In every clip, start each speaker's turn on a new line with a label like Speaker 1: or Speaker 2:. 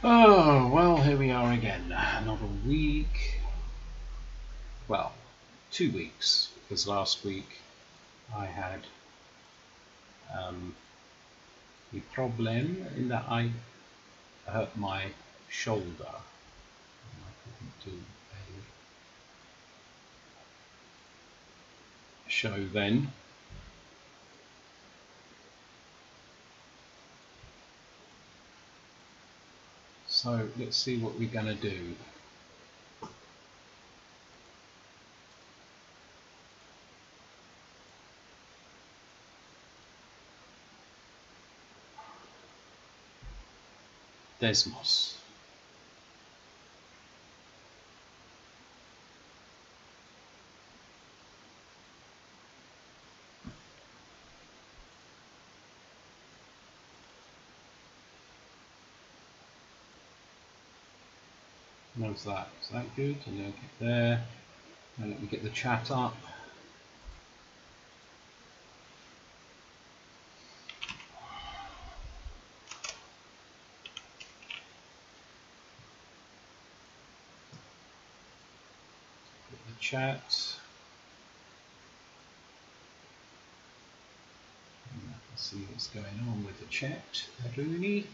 Speaker 1: Oh, well, here we are again. Another week. Well, 2 weeks, because last week I had a problem in that I hurt my shoulder. I couldn't do a show then. So let's see what we're going to do. Desmos. How's that? Is that good? And then get there. And let me get the chat up. Get the chat. Let's see what's going on with the chat. Rooney.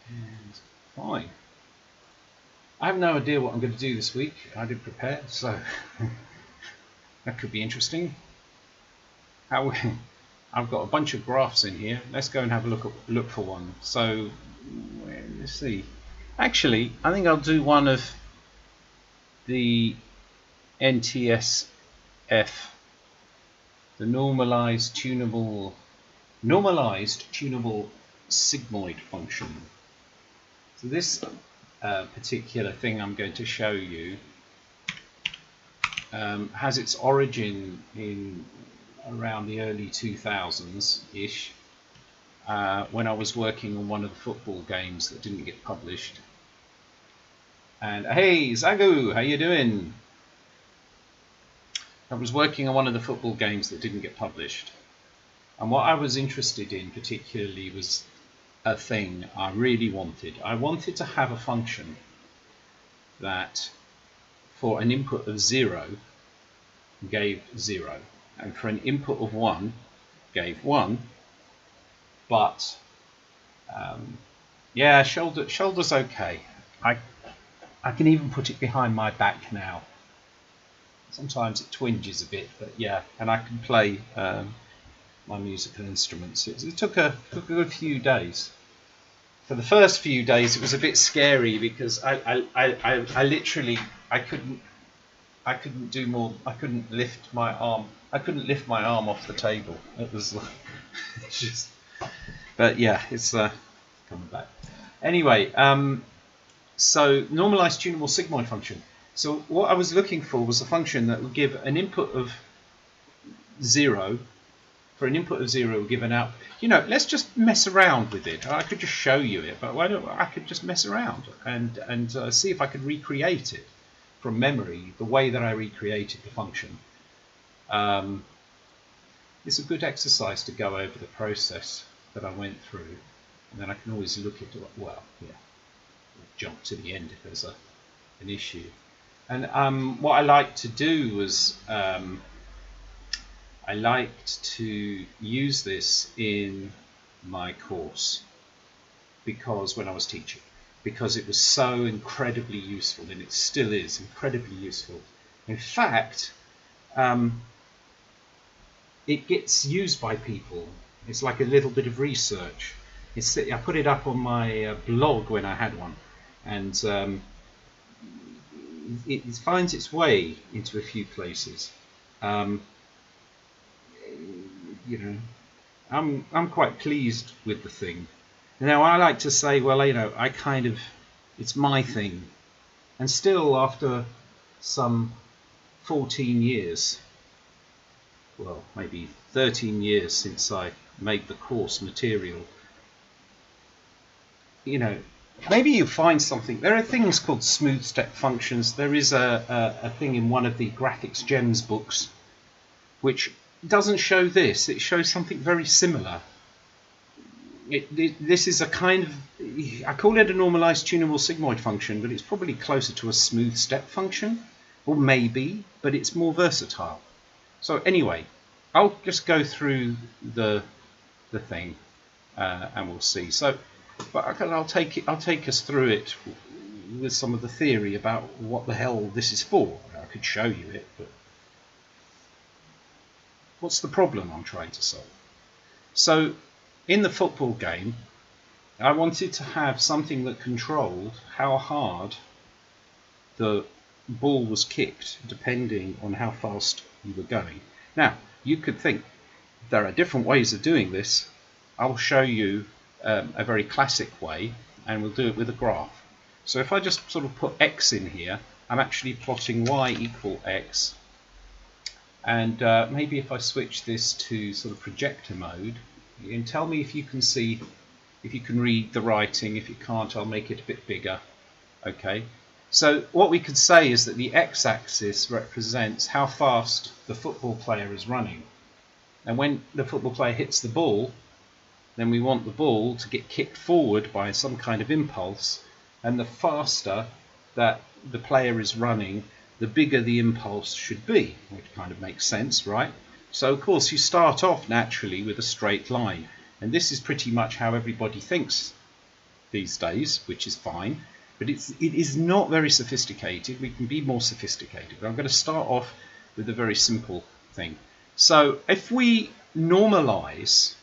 Speaker 1: And fine. I have no idea what I'm going to do this week. I didn't prepare, so that could be interesting. I've got a bunch of graphs in here. Let's go and have a look for one. So let's see. Actually, I think I'll do one of the NTSF, the normalized tunable sigmoid function. So this particular thing I'm going to show you has its origin in around the early 2000s-ish, when I was working on one of the football games that didn't get published. And hey, Zagu, how you doing? I was working on one of the football games that didn't get published. And what I was interested in particularly was a thing I really wanted. I wanted to have a function that for an input of 0 gave 0, and for an input of 1 gave 1, but yeah, shoulder's okay. I can even put it behind my back now. Sometimes it twinges a bit, but yeah, and I can play my musical instruments. It took a good few days. For the first few days, it was a bit scary because I literally couldn't do more. I couldn't lift my arm. I couldn't lift my arm off the table. It was like, it's just. But yeah, it's coming back. Anyway, so normalized tunable sigmoid function. So what I was looking for was a function that would give an input of 0. For an input of 0, we'll give an output. You know, let's just mess around with it. I could just show you it, but why don't I could just mess around and see if I could recreate it from memory the way that I recreated the function. It's a good exercise to go over the process that I went through, and then I can always look at it. Well, yeah, jump to the end if there's an issue. And what I like to do was I liked to use this in my course because when I was teaching, because it was so incredibly useful, and it still is incredibly useful. In fact, it gets used by people. It's like a little bit of research. I put it up on my blog when I had one, and it finds its way into a few places. You know, I'm quite pleased with the thing. Now I like to say, well, you know, it's my thing, and still after some 14 years, well, maybe 13 years since I made the course material, you know, maybe you find something. There are things called smooth step functions. There is a thing in one of the graphics gems books which doesn't show this. It shows something very similar. this is a kind of, I call it a normalized tunable sigmoid function, but it's probably closer to a smooth step function, or maybe, but it's more versatile. So anyway, I'll just go through the thing, and we'll see. So, but I'll take us through it with some of the theory about what the hell this is for. I could show you it, but what's the problem I'm trying to solve? So, in the football game, I wanted to have something that controlled how hard the ball was kicked, depending on how fast you were going. Now, you could think there are different ways of doing this. I'll show you a very classic way, and we'll do it with a graph. So if I just sort of put x in here, I'm actually plotting y equal x. And maybe if I switch this to sort of projector mode, you can tell me if you can see, if you can read the writing. If you can't, I'll make it a bit bigger. Okay. So what we could say is that the x-axis represents how fast the football player is running. And when the football player hits the ball, then we want the ball to get kicked forward by some kind of impulse. And the faster that the player is running, the bigger the impulse should be, which kind of makes sense, right? So of course you start off naturally with a straight line, and this is pretty much how everybody thinks these days, which is fine, but it is not very sophisticated. We can be more sophisticated. But I'm going to start off with a very simple thing. So if we normalize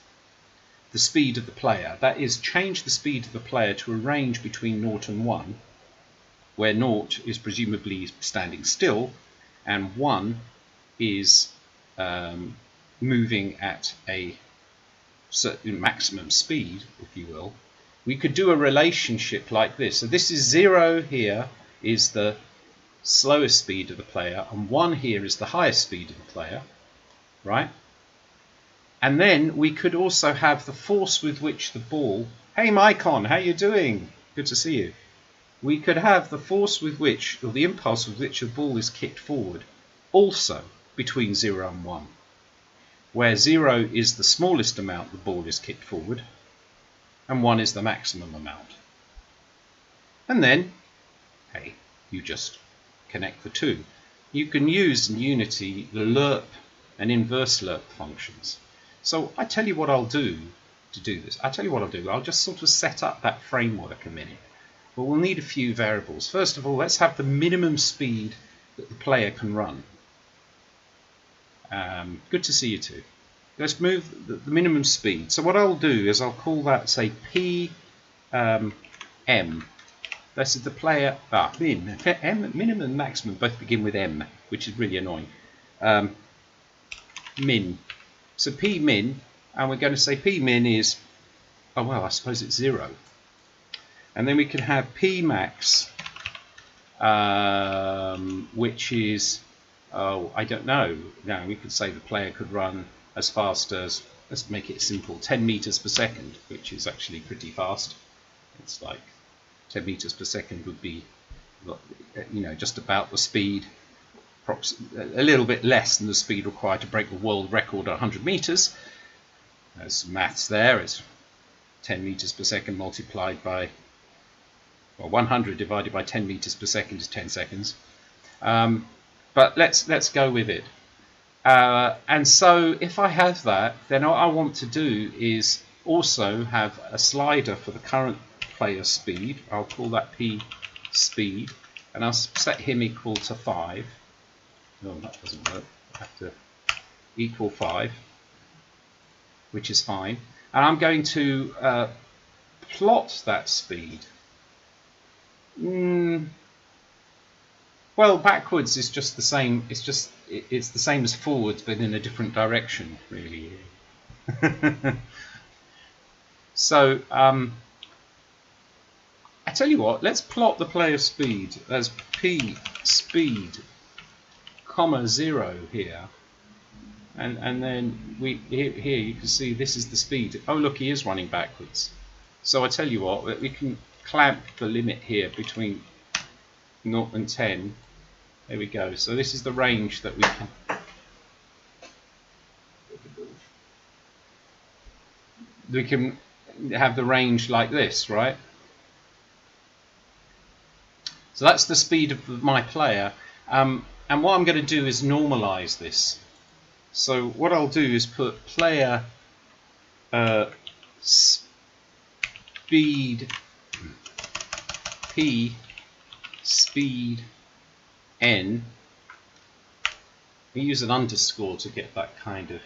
Speaker 1: the speed of the player, that is, change the speed of the player to a range between 0 and 1, where 0 is presumably standing still and 1 is moving at a certain maximum speed, if you will, we could do a relationship like this. So this is 0 here is the slowest speed of the player, and 1 here is the highest speed of the player, right? And then we could also have the force with which the ball... Hey Mycon, how you doing? Good to see you. We could have the force with which, or the impulse with which the ball is kicked forward, also between 0 and 1, where 0 is the smallest amount the ball is kicked forward, and 1 is the maximum amount. And then, hey, you just connect the two. You can use in Unity the lerp and inverse lerp functions. So I tell you what I'll do to do this. I'll just sort of set up that framework a minute. But we'll need a few variables. First of all, let's have the minimum speed that the player can run. Good to see you too. Let's move the minimum speed. So what I'll do is I'll call that, say, P M. This is the player, minimum and maximum both begin with M, which is really annoying. Min. So P min, and we're going to say P min is, oh well, I suppose it's 0. And then we can have P max, which is, oh, I don't know. Now we could say the player could run as fast as, let's make it simple, 10 meters per second, which is actually pretty fast. It's like 10 meters per second would be, you know, just about the speed, a little bit less than the speed required to break the world record at 100 meters. There's some maths there. It's 10 meters per second multiplied by, well, 100 divided by 10 meters per second is 10 seconds. But let's go with it. And so if I have that, then what I want to do is also have a slider for the current player speed. I'll call that P speed, and I'll set him equal to 5. No, that doesn't work. I have to equal 5, which is fine. And I'm going to plot that speed. Well, backwards is just the same. It's the same as forwards, but in a different direction, really. So I tell you what. Let's plot the player speed as P speed, comma 0 here, and then here you can see this is the speed. Oh look, he is running backwards. So I tell you what, we can clamp the limit here between 0 and 10. There we go. So this is the range that we can have the range like this, right? So that's the speed of my player. And what I'm going to do is normalize this. So what I'll do is put player speed p speed n. We use an underscore to get that kind of,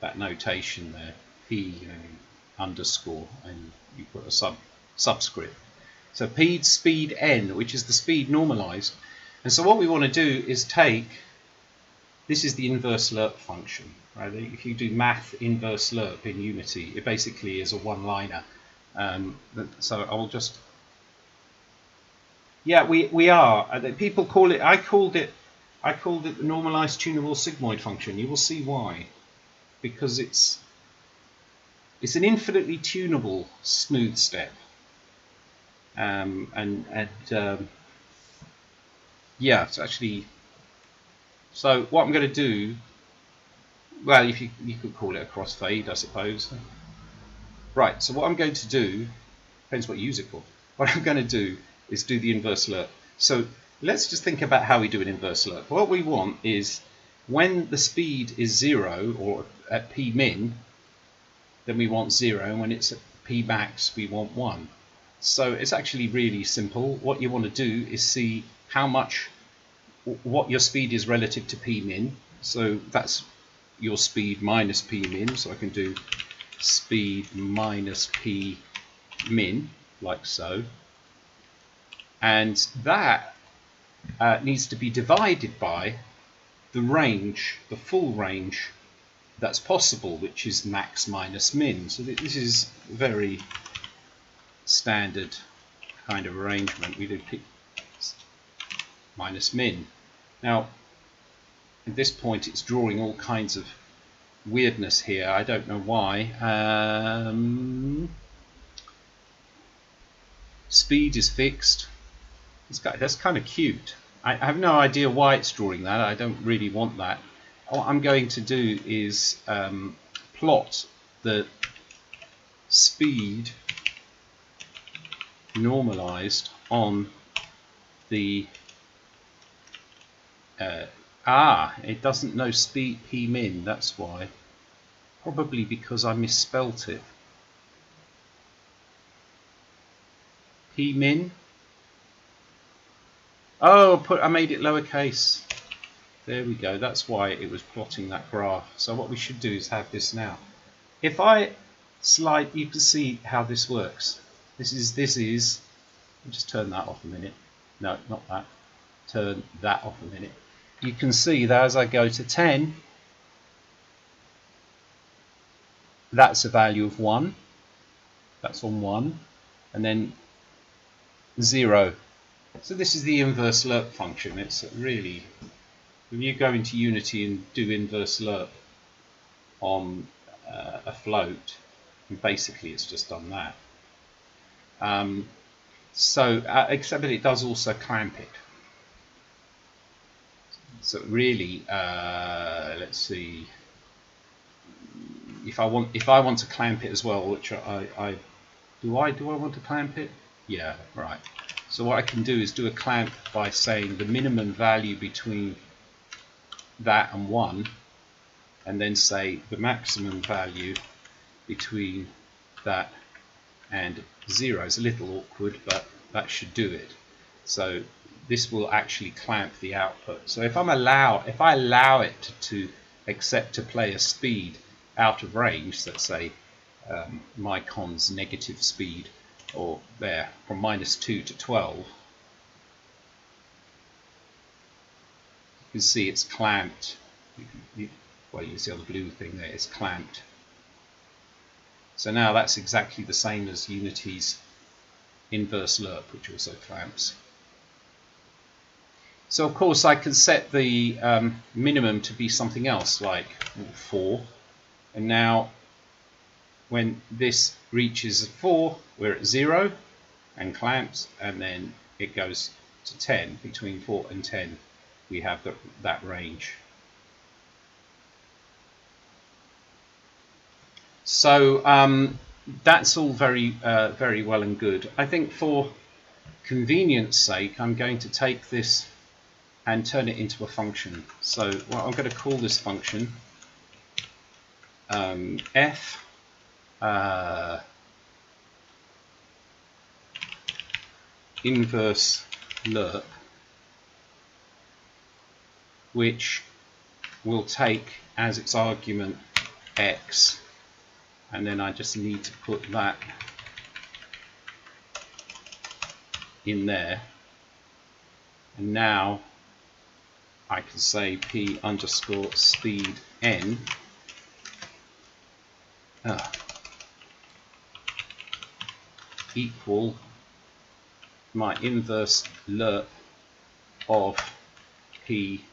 Speaker 1: that notation there. P underscore, and you put a subscript. So p speed n, which is the speed normalized. And so what we want to do is take, this is the inverse lerp function, right? If you do math inverse lerp in Unity, it basically is a one-liner. So I will just, yeah, we are. People call it, I called it the normalized tunable sigmoid function. You will see why, because it's an infinitely tunable smooth step. Yeah, it's actually. So what I'm going to do, well, if you could call it a crossfade, I suppose. Right. So what I'm going to do, depends what you use it for. What I'm going to do is do the inverse lerp. So let's just think about how we do an inverse lerp. What we want is when the speed is 0 or at p min, then we want 0, and when it's at p max, we want 1. So it's actually really simple. What you want to do is see what your speed is relative to p min. So that's your speed minus p min. So I can do speed minus p min, like so. And that needs to be divided by the range, the full range that's possible, which is max minus min. So this is very standard kind of arrangement. We do p minus min. Now, at this point, it's drawing all kinds of weirdness here. I don't know why. Speed is fixed. That's kind of cute. I have no idea why it's drawing that. I don't really want that. What I'm going to do is plot the speed normalized on the it doesn't know speed p min, that's why. Probably because I misspelt it. P min. Oh, I made it lowercase. There we go. That's why it was plotting that graph. So what we should do is have this now. If I slide, you can see how this works. This is. I'll just turn that off a minute. No, not that. Turn that off a minute. You can see that as I go to 10, that's a value of 1. That's on 1, and then 0. So this is the inverse lerp function. It's really, when you go into Unity and do inverse lerp on a float, basically it's just done that. Except that it does also clamp it. So really, let's see. If I want to clamp it as well, which do I want to clamp it? Yeah, right. So what I can do is do a clamp by saying the minimum value between that and 1, and then say the maximum value between that and 0. It's a little awkward, but that should do it. So this will actually clamp the output. So if I allow it to accept a player's speed out of range, let's say Mycon's negative speed, or there from -2 to 12, you can see it's clamped. Well, you see on the blue thing there, it's clamped. So now that's exactly the same as Unity's inverse lerp, which also clamps. So of course I can set the minimum to be something else, like 4. And now when this reaches 4, we're at 0 and clamps, and then it goes to 10. Between 4 and 10 we have that range. So that's all very very well and good. I think for convenience sake, I'm going to take this and turn it into a function. So I'm going to call this function f inverse lerp, which will take as its argument x, and then I just need to put that in there, and now I can say p underscore speed n equal my inverse lerp of p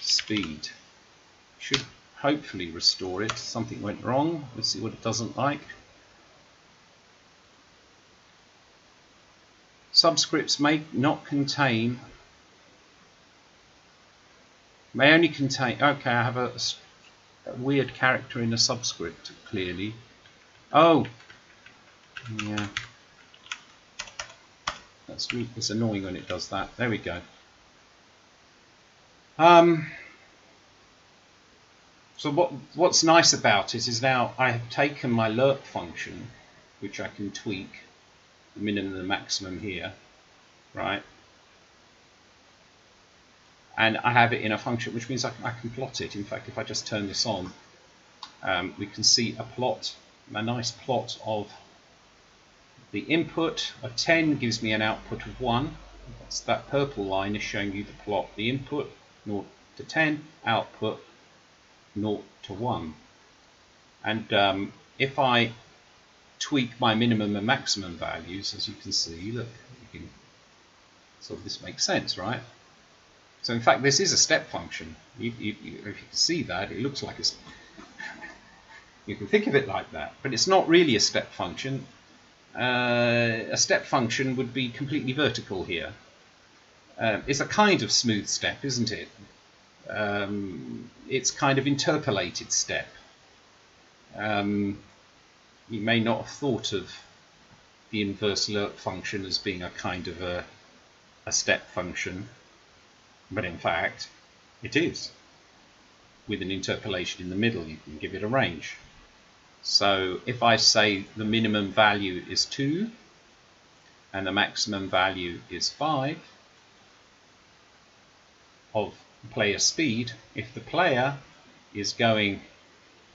Speaker 1: speed. Should hopefully restore it. Something went wrong. Let's see what it doesn't like. Subscripts may only contain, okay, I have a weird character in a subscript, clearly. Oh, yeah. It's annoying when it does that. There we go. So what's nice about it is now I have taken my lerp function, which I can tweak the minimum and the maximum here, right? And I have it in a function, which means I can plot it. In fact, if I just turn this on, we can see a nice plot of the input of 10 gives me an output of 1. That's that purple line is showing you the plot. The input 0 to 10, output 0 to 1. And if I tweak my minimum and maximum values, as you can see, look, so this makes sense, right? So in fact, this is a step function. If you can see that, it looks like it's. You can think of it like that, but it's not really a step function. A step function would be completely vertical here. It's a kind of smooth step, isn't it? It's kind of interpolated step. You may not have thought of the inverse lerp function as being a kind of a step function, but in fact it is. With an interpolation in the middle, you can give it a range. So if I say the minimum value is 2 and the maximum value is 5 of player speed, if the player is going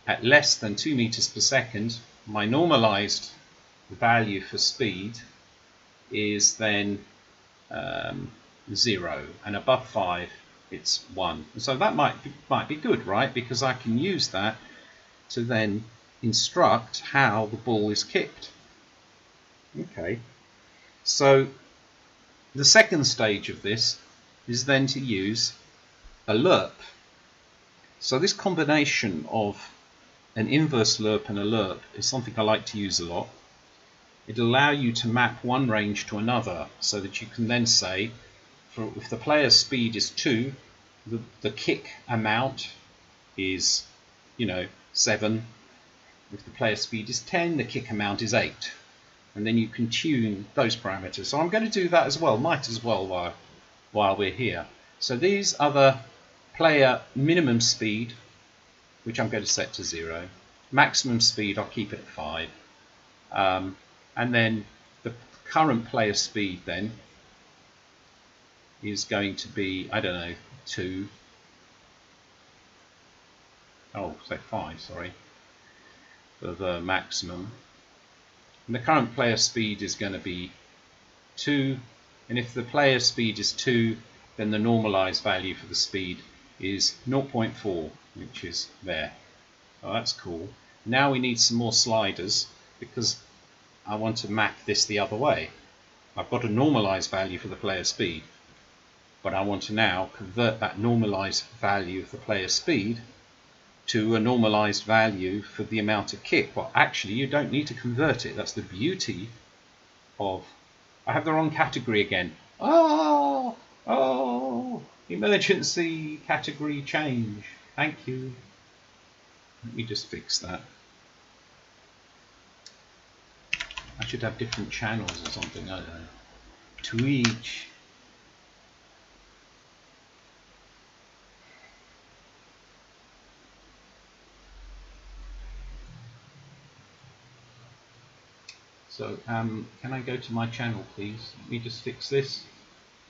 Speaker 1: at less than 2 meters per second, my normalized value for speed is then 0, and above 5 it's 1. So that might be good, right? Because I can use that to then instruct how the ball is kicked. Okay, so the second stage of this is then to use a lerp. So this combination of an inverse lerp and a lerp is something I like to use a lot. It'll allow you to map one range to another, so that you can then say, if the player's speed is 2, the kick amount is 7. If the player speed is 10, the kick amount is 8. And then you can tune those parameters. So I'm going to do that as well, might as well while we're here. So these are the player minimum speed, which I'm going to set to 0. Maximum speed, I'll keep it at 5. And then the current player speed then is going to be, I don't know, 2. Oh, say 5, sorry. For the maximum, and the current player speed is going to be 2, and if the player speed is 2, then the normalized value for the speed is 0.4, which is there. Oh, that's cool. Now we need some more sliders, because I want to map this the other way. I've got a normalized value for the player speed, but I want to now convert that normalized value of the player speed to a normalized value for the amount of kick. Well, actually, you don't need to convert it. That's the beauty of... I have the wrong category again. Oh, emergency category change. Thank you. Let me just fix that. I should have different channels or something, I don't know. To each. So, can I go to my channel, please? Let me just fix this.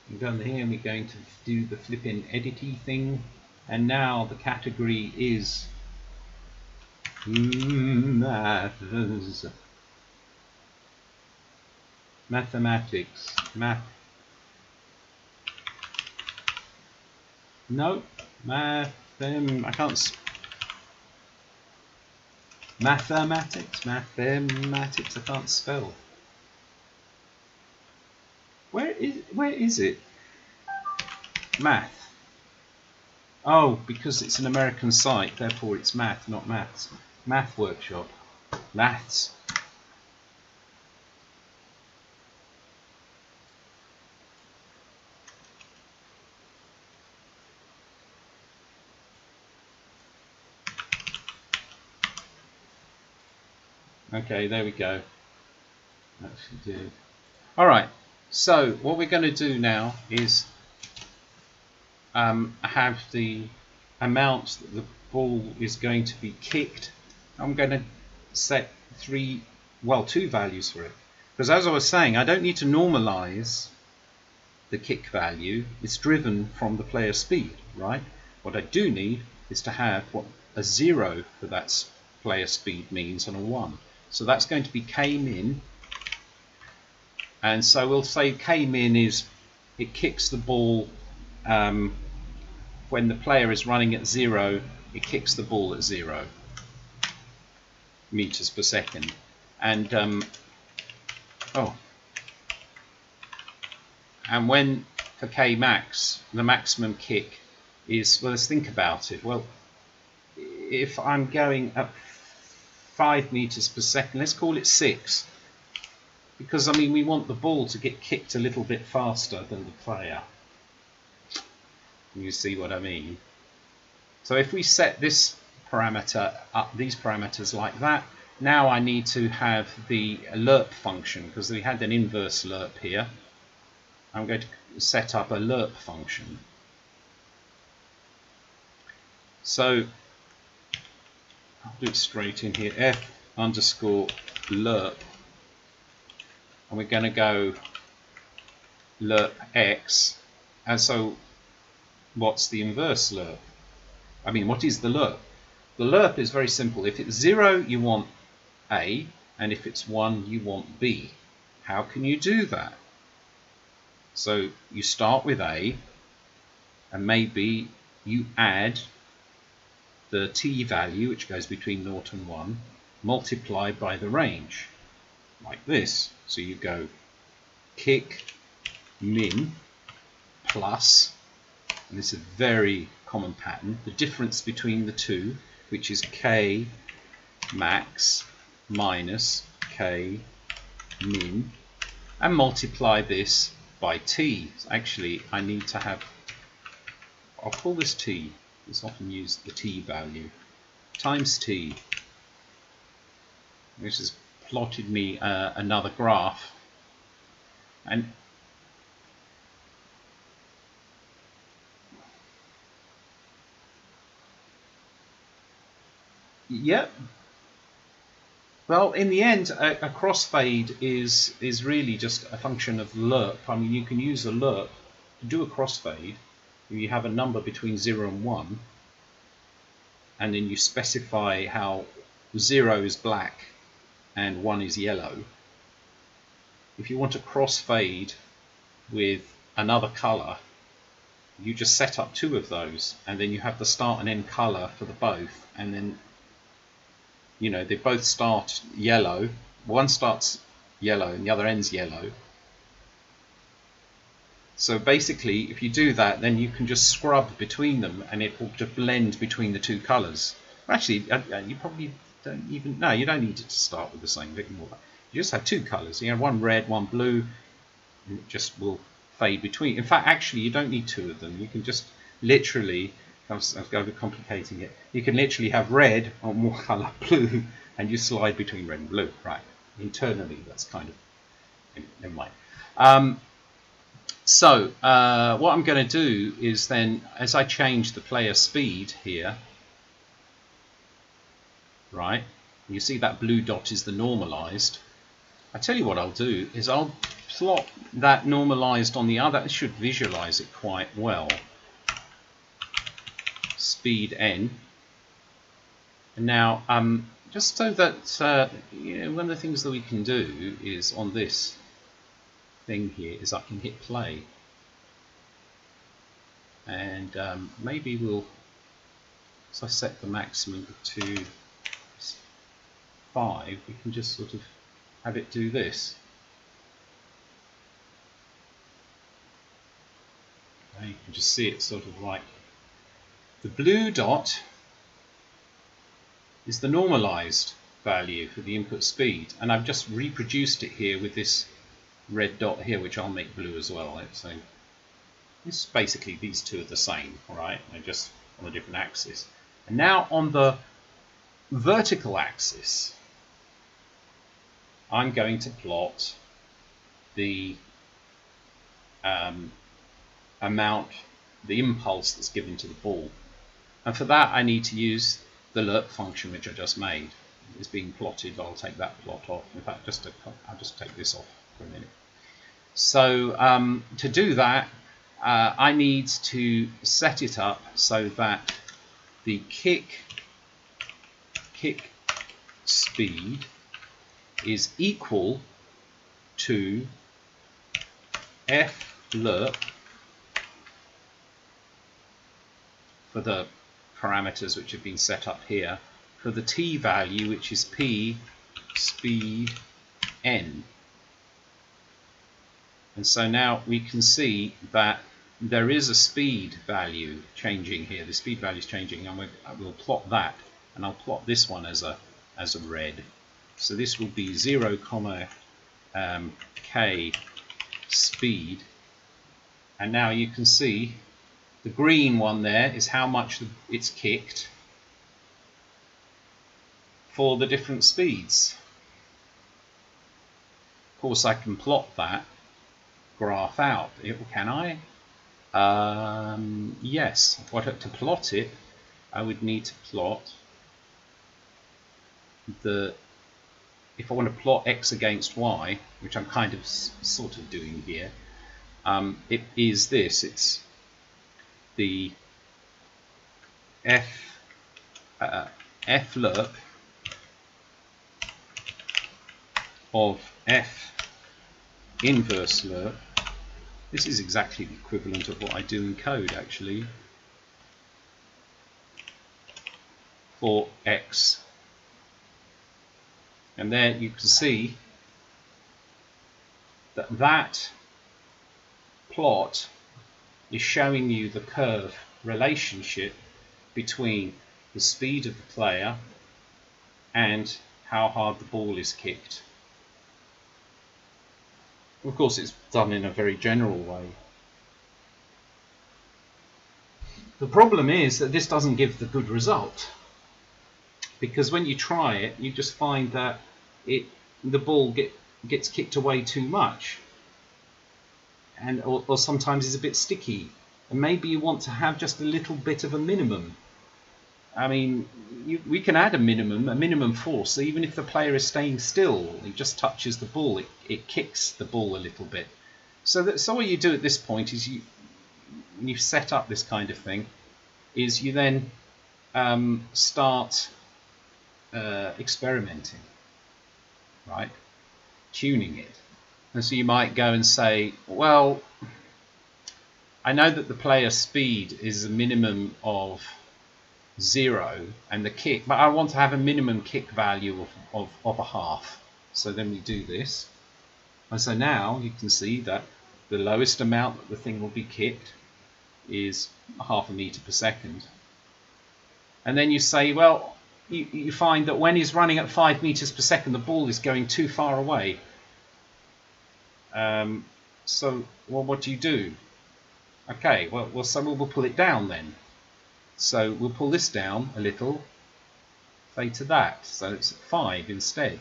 Speaker 1: I'm going here and we're going to do the flipping edity thing. And now the category is maths. Mathematics. No. I can't. Mathematics. I can't spell. Where is it? Math. Oh, because it's an American site, therefore it's math, not maths. Math workshop. Maths. Okay, there we go. Actually did. Alright, so what we're going to do now is have the amount that the ball is going to be kicked. I'm going to set two values for it. Because as I was saying, I don't need to normalize the kick value. It's driven from the player speed, right? What I do need is to have what a 0 for that player speed means and a 1. So that's going to be k-min. And so we'll say k-min is it kicks the ball when the player is running at 0, it kicks the ball at 0 meters per second. And and when for k max, the maximum kick is, well, let's think about it. Well, if I'm going at 5 meters per second, let's call it 6. Because, I mean, we want the ball to get kicked a little bit faster than the player. You see what I mean? So if we set this parameter up, these parameters like that, now I need to have the lerp function, because we had an inverse lerp here. I'm going to set up a lerp function. So I'll do it straight in here, f underscore lerp, and we're going to go lerp x. And so what's the inverse lerp? I mean, what is the lerp? The lerp is very simple. If it's 0, you want A, and if it's 1, you want B. How can you do that? So you start with A, and maybe you add the t value, which goes between 0 and 1, multiplied by the range, like this. So you go kick min plus, and this is a very common pattern, the difference between the two, which is k max minus k min, and multiply this by t. Actually, I need to have, I'll call this t, it's often used the t value, times t, which has plotted me another graph. And yep. Well, in the end, a crossfade is really just a function of lerp. I mean, you can use a lerp to do a crossfade. You have a number between 0 and 1, and then you specify how 0 is black and 1 is yellow. If you want to crossfade with another color, you just set up 2 of those, and then you have the start and end color for the both, and then, you know, they both start yellow. One starts yellow and the other ends yellow. So basically, if you do that, then you can just scrub between them, and it will just blend between the 2 colors. Actually, you probably don't even, no, you don't need it to start with the same. You just have 2 colors. You have one red, one blue, and it just will fade between. In fact, actually, you don't need 2 of them. You can just literally, I'm overcomplicating it. You can literally have red or more color blue, and you slide between red and blue, right? internally. That's kind of, never mind. So what I'm going to do is then, as I change the player speed here, right, you see that blue dot is the normalized. I tell you what I'll do is I'll plot that normalized on the other. I should visualize it quite well. Speed n. And now, just so that one of the things that we can do is on this thing here is I can hit play, and maybe we'll, so I set the maximum to 5, we can just sort of have it do this. Okay, you can just see it sort of like the blue dot is the normalized value for the input speed, and I've just reproduced it here with this red dot here, which I'll make blue as well. So this basically, these two are the same, all right? They're just on a different axis. And now on the vertical axis, I'm going to plot the amount, the impulse that's given to the ball. And for that, I need to use the lerp function, which I just made. It's being plotted. I'll take that plot off. In fact, I'll just take this off for a minute. So to do that, I need to set it up so that the kick speed is equal to f lerp for the parameters which have been set up here, for the t value, which is p speed n. And so now we can see that there is a speed value changing here. The speed value is changing, and I will plot that, and I'll plot this one as a red. So this will be 0, k speed, and now you can see the green one there is how much it's kicked for the different speeds. Of course, I can plot that graph out. Can I? Yes. To plot it, I would need to plot if I want to plot x against y, which I'm kind of sort of doing here, it is this. It's the f lerp of f inverse lerp. This is exactly the equivalent of what I do in code, actually, for x. And there you can see that plot is showing you the curve relationship between the speed of the player and how hard the ball is kicked. Of course, it's done in a very general way. The problem is that this doesn't give the good result, because when you try it, you just find that the ball gets kicked away too much, or sometimes it's a bit sticky, and maybe you want to have just a little bit of a minimum. I mean, we can add a minimum force, so even if the player is staying still, he just touches the ball, it kicks the ball a little bit. So what you do at this point is when you set up this kind of thing, is you then start experimenting, right? Tuning it. And so you might go and say, well, I know that the player's speed is a minimum of 0 and the kick, but I want to have a minimum kick value of a half. So then we do this, and so now you can see that the lowest amount that the thing will be kicked is 0.5 meter per second. And then you say, well, you find that when he's running at 5 meters per second, the ball is going too far away. So, well, what do you do? Okay, well, so we'll pull it down then. So we'll pull this down a little, say to that, so it's at 5 instead.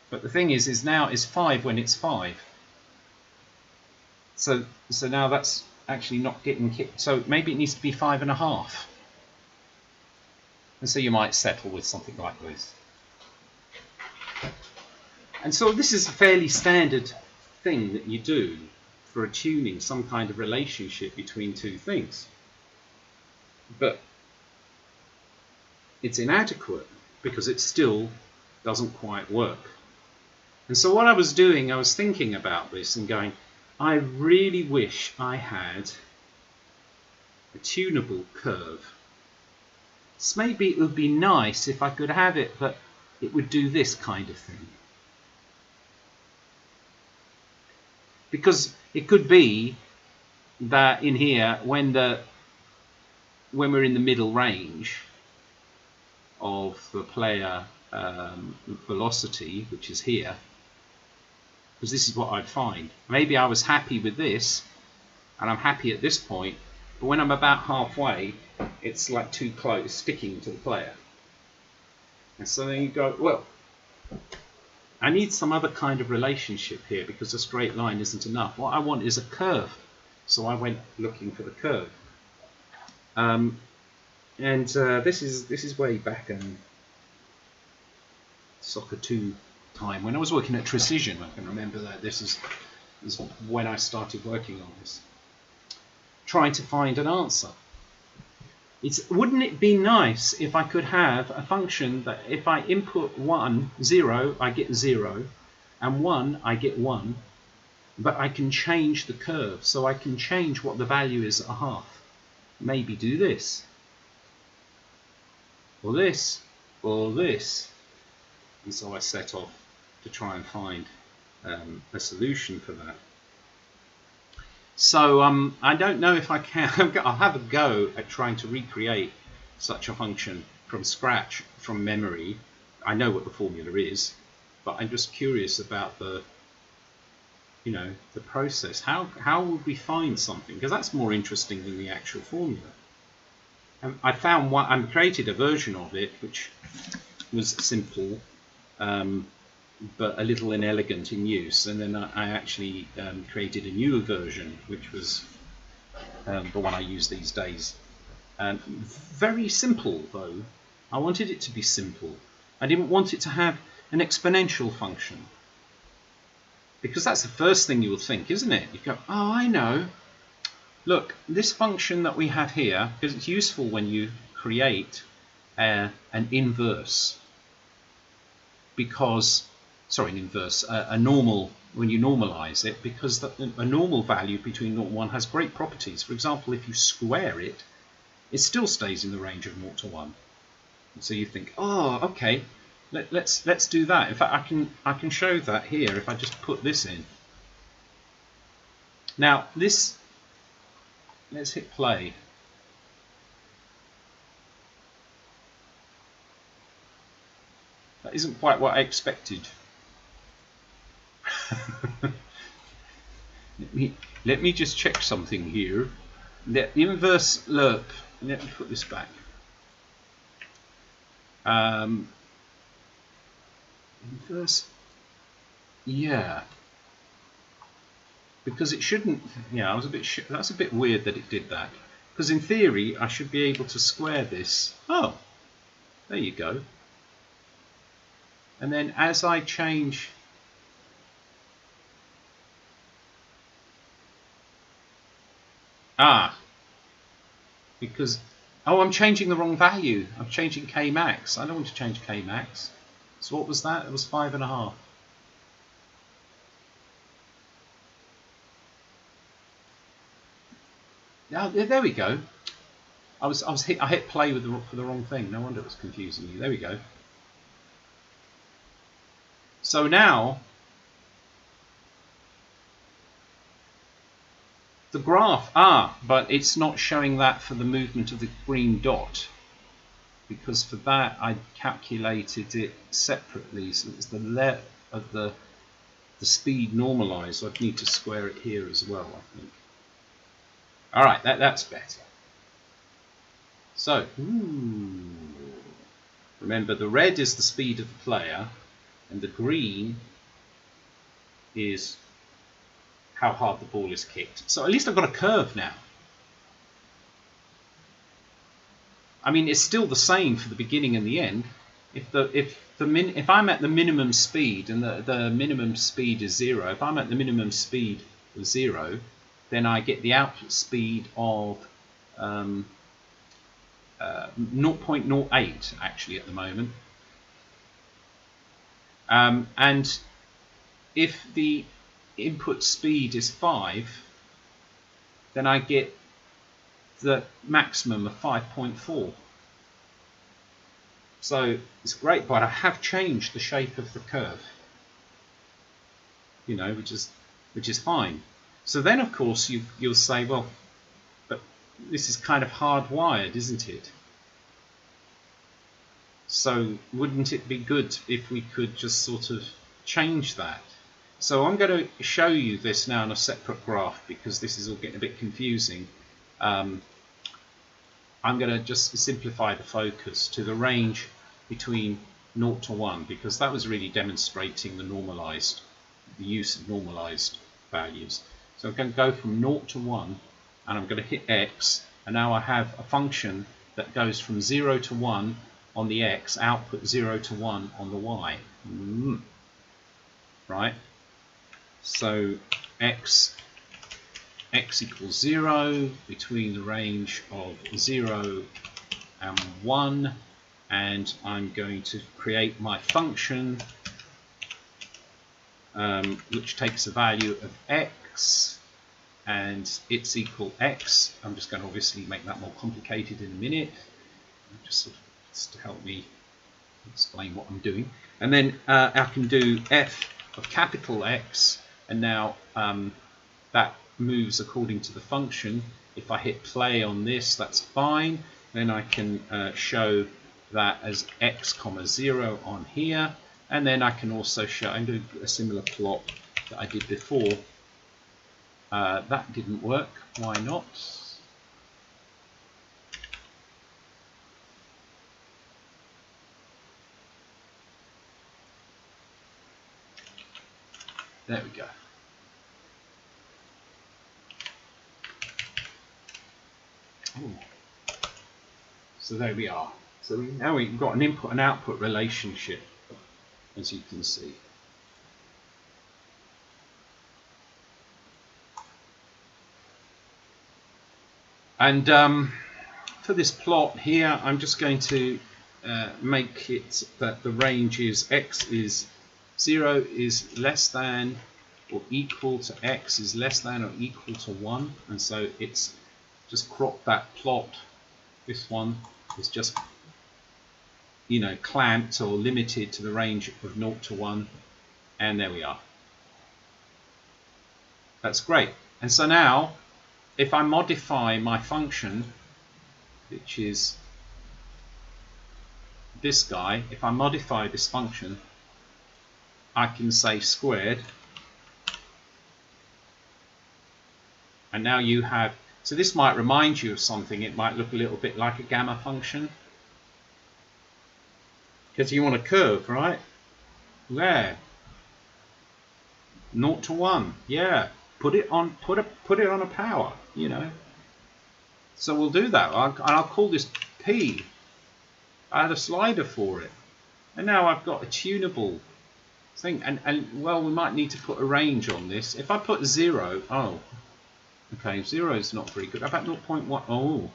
Speaker 1: But the thing is now it's 5 when it's 5. So now that's actually not getting kicked. So maybe it needs to be 5.5. And so you might settle with something like this. And so this is a fairly standard thing that you do for tuning some kind of relationship between two things. But it's inadequate because it still doesn't quite work. And so what I was doing, I was thinking about this and going, I really wish I had a tunable curve. So maybe it would be nice if I could have it, but it would do this kind of thing. Because it could be that in here, when we're in the middle range of the player velocity, which is here, because this is what I'd find. Maybe I was happy with this, and I'm happy at this point, but when I'm about halfway, it's like too close, sticking to the player. And so then you go, well, I need some other kind of relationship here because a straight line isn't enough. What I want is a curve. So I went looking for the curve. This is way back in Soccer 2 time when I was working at Precision. I can remember that this is when I started working on this, trying to find an answer. Wouldn't it be nice if I could have a function that if I input 1, 0, I get 0, and 1, I get 1, but I can change the curve, so I can change what the value is at a half. Maybe do this, or this, or this. And so I set off to try and find a solution for that. So I don't know if I can. I'll have a go at trying to recreate such a function from scratch, from memory. I know what the formula is, but I'm just curious about the process. How would we find something? Because that's more interesting than the actual formula. And I found one. I created a version of it which was simple, but a little inelegant in use, and then I actually created a newer version, which was the one I use these days. Very simple, though. I wanted it to be simple. I didn't want it to have an exponential function, because that's the first thing you will think, isn't it? You go, oh, I know. Look, this function that we have here, because it's useful when you create an inverse, a normal, when you normalize it, because a normal value between 0 and 1 has great properties. For example, if you square it, it still stays in the range of 0 to 1. And so you think, oh, okay, let's do that. In fact, I can show that here if I just put this in. Now this, let's hit play. That isn't quite what I expected. Let me just check something here. The inverse lerp. Let me put this back. Inverse. Yeah. Because it shouldn't. Yeah, I was a bit. That's a bit weird that it did that. Because in theory, I should be able to square this. Oh, there you go. And then as I change, because, oh, I'm changing the wrong value. I'm changing K max. I don't want to change K max. So what was that? It was 5.5. Now there we go. I hit play for the wrong thing. No wonder it was confusing you. There we go. So now the graph, but it's not showing that for the movement of the green dot, because for that I calculated it separately. So it's the left of the speed normalized. So I'd need to square it here as well, I think. All right, that's better. So remember, the red is the speed of the player, and the green is how hard the ball is kicked. So at least I've got a curve now. I mean, it's still the same for the beginning and the end. If I'm at the minimum speed and the minimum speed is 0, if I'm at the minimum speed of 0, then I get the output speed of 0.08 actually at the moment. And if the input speed is 5, then I get the maximum of 5.4. So it's great, but I have changed the shape of the curve, you know, which is fine. So then, of course, you'll say, well, but this is kind of hardwired, isn't it? So wouldn't it be good if we could just sort of change that? So I'm going to show you this now in a separate graph because this is all getting a bit confusing. I'm going to just simplify the focus to the range between 0 to 1 because that was really demonstrating the use of normalized values. So I'm going to go from 0 to 1 and I'm going to hit X, and now I have a function that goes from 0 to 1 on the X, output 0 to 1 on the Y. Right? So x equals 0 between the range of 0 and 1, and I'm going to create my function which takes a value of x and it's equal x. I'm just going to obviously make that more complicated in a minute, just to help me explain what I'm doing. And then I can do f of capital X, and now that moves according to the function. If I hit play on this, that's fine. Then I can show that as x comma 0 on here, and then I can also show and do a similar plot that I did before. That didn't work. Why not? There we go. Ooh. So there we are. So now we've got an input and output relationship, as you can see. And for this plot here, I'm just going to make it that the range is x is 0 is less than or equal to x is less than or equal to 1, and so it's just crop that plot. This one is just, you know, clamped or limited to the range of 0 to 1, and there we are. That's great. And so now if I modify my function, which is this guy, if I modify this function, I can say squared, and now you have, so this might remind you of something. It might look a little bit like a gamma function, because you want a curve, right? There, 0 to 1, yeah. Put it on a power, you know. So we'll do that. I'll call this P. I had a slider for it, and now I've got a tunable thing. And well, we might need to put a range on this. If I put 0, oh, okay, 0 is not very good. How about 0.1? Oh,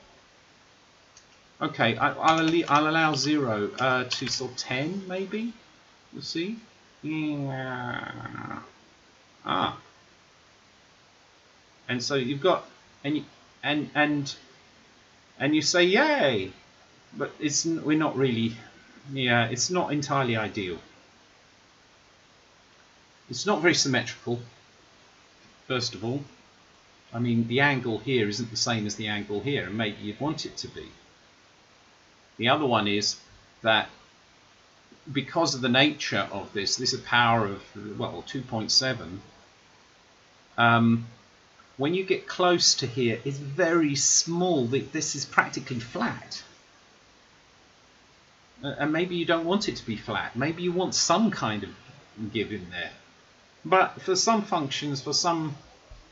Speaker 1: okay. I'll allow 0 to sort of 10, maybe. We'll see. Yeah. Ah. And so you've got, and you say yay, but we're not really, yeah, it's not entirely ideal. It's not very symmetrical, first of all. I mean, the angle here isn't the same as the angle here, and maybe you'd want it to be. The other one is that because of the nature of this is a power of, well, 2.7. When you get close to here, it's very small. This is practically flat. And maybe you don't want it to be flat. Maybe you want some kind of give in there. But for some functions, for some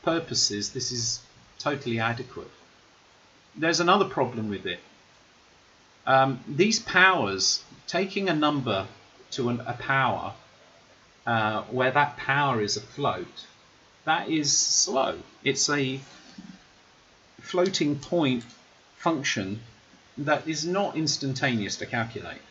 Speaker 1: purposes, this is totally adequate. There's another problem with it. These powers, taking a number to a power where that power is a float, that is slow. It's a floating point function that is not instantaneous to calculate.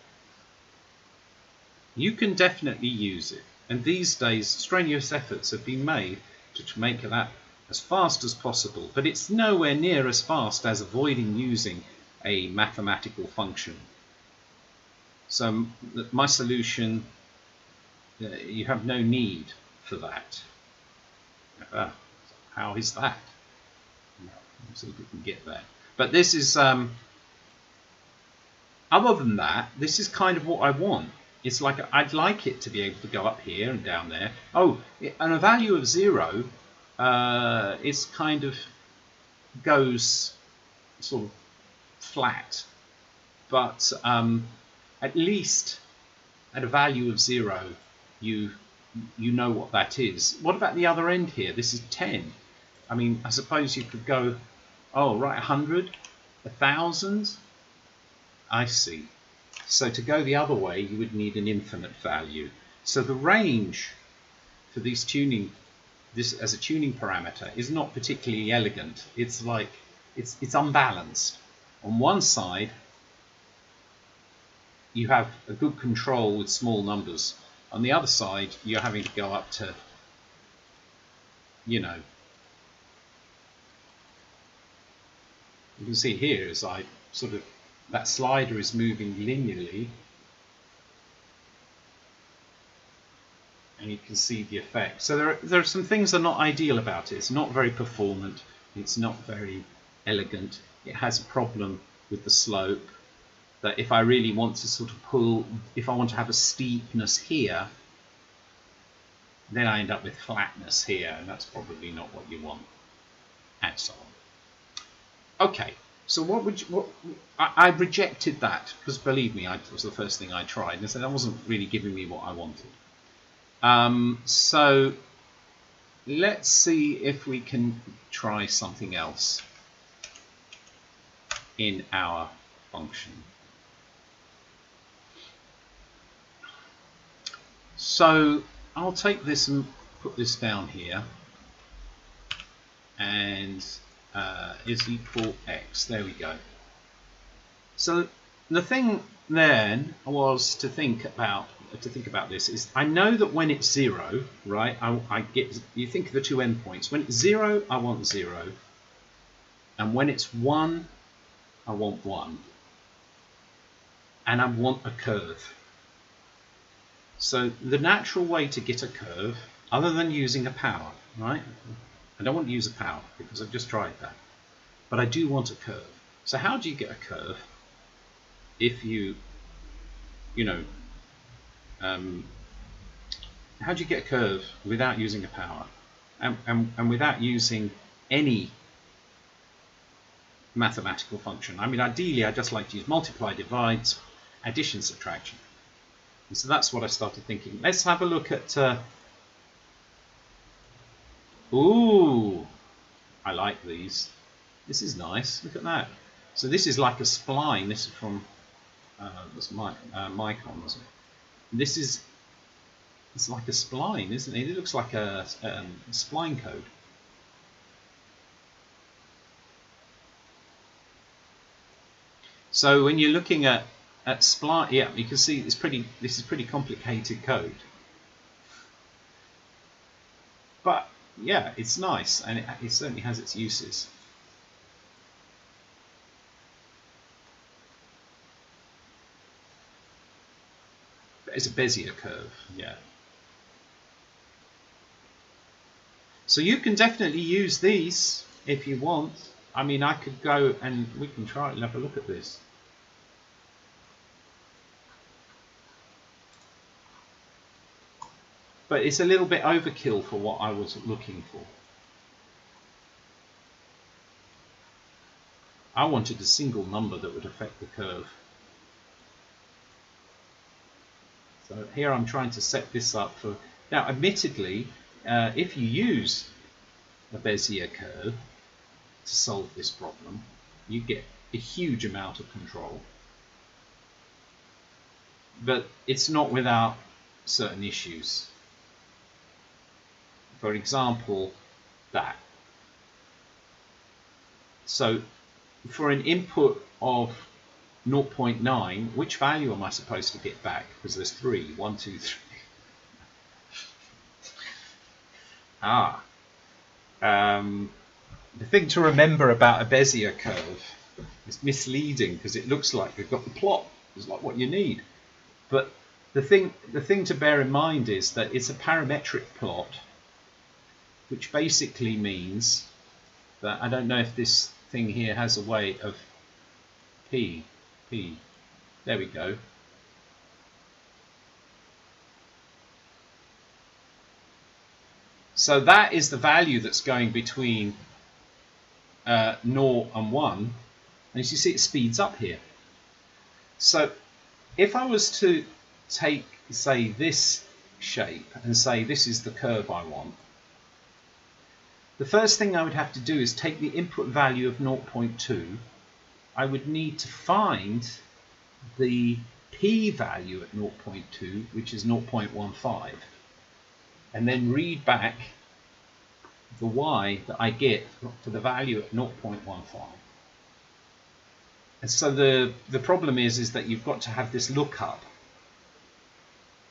Speaker 1: You can definitely use it, and these days strenuous efforts have been made to make that as fast as possible, but it's nowhere near as fast as avoiding using a mathematical function. So my solution, you have no need for that. How is that? Let's see if we can get there. But this is, other than that, this is kind of what I want. It's like I'd like it to be able to go up here and down there. Oh, and a value of 0, it's kind of goes sort of flat. But at least at a value of 0, you know what that is. What about the other end here? This is 10. I mean, I suppose you could go, oh, right, 100, 1,000. I see. So to go the other way, you would need an infinite value. So the range for these tuning, this as a tuning parameter, is not particularly elegant. It's like it's unbalanced. On one side, you have a good control with small numbers. On the other side, you're having to go up to, you can see here as I sort of, that slider is moving linearly, and you can see the effect. So there are some things that are not ideal about it. It's not very performant. It's not very elegant. It has a problem with the slope, that if I really want to sort of pull, if I want to have a steepness here, then I end up with flatness here, and that's probably not what you want, and so on. Okay, so I rejected that, because believe me, it was the first thing I tried, and so that wasn't really giving me what I wanted. So let's see if we can try something else in our function. So I'll take this and put this down here, and is equal x. There we go. So the thing then was to think about this is, I know that when it's 0, right, I get, you think of the two endpoints. When it's 0, I want 0, and when it's 1, I want 1, and I want a curve. So the natural way to get a curve, other than using a power, right? I don't want to use a power because I've just tried that, but I do want a curve. So how do you get a curve if how do you get a curve without using a power and without using any mathematical function? I mean, ideally, I just like to use multiply, divides, addition, subtraction. And so that's what I started thinking. Let's have a look at. Ooh, I like these. This is nice. Look at that. So this is like a spline. This is from Micron, wasn't it? This is, it's like a spline, isn't it? It looks like a spline code. So when you're looking at spline, yeah, you can see this is pretty complicated code. But yeah, it's nice, and it certainly has its uses. But it's a Bezier curve, yeah. So you can definitely use these if you want. I mean, I could go and we can try it and have a look at this. But it's a little bit overkill for what I was looking for. I wanted a single number that would affect the curve. So here I'm trying to set this up for... Now, admittedly, if you use a Bezier curve to solve this problem, you get a huge amount of control. But it's not without certain issues. For example, that. So for an input of 0.9, which value am I supposed to get back? Because there's 3. 1, 2, 3. The thing to remember about a Bezier curve is misleading because it looks like you've got the plot. It's like what you need. But the thing to bear in mind is that it's a parametric plot, which basically means that I don't know if this thing here has a way of P. There we go. So that is the value that's going between 0 and 1. And as you see, it speeds up here. So if I was to take, say, this shape and say this is the curve I want, the first thing I would have to do is take the input value of 0.2. I would need to find the p value at 0.2, which is 0.15, and then read back the y that I get for the value at 0.15. And so the problem is that you've got to have this lookup.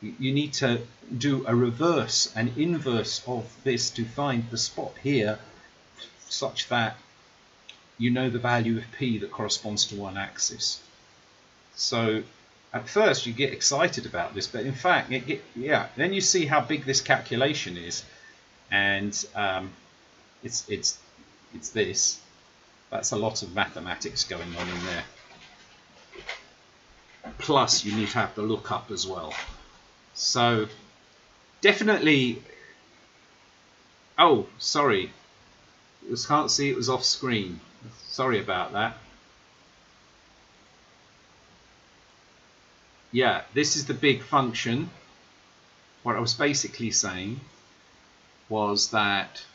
Speaker 1: You need to do a reverse and inverse of this to find the spot here such that you know the value of p that corresponds to one axis. So at first you get excited about this, but in fact, then you see how big this calculation is, and it's this. That's a lot of mathematics going on in there. Plus, you need to have the lookup as well. So definitely. Oh, sorry. I can't see it was off screen. Sorry about that. Yeah, this is the big function. What I was basically saying was that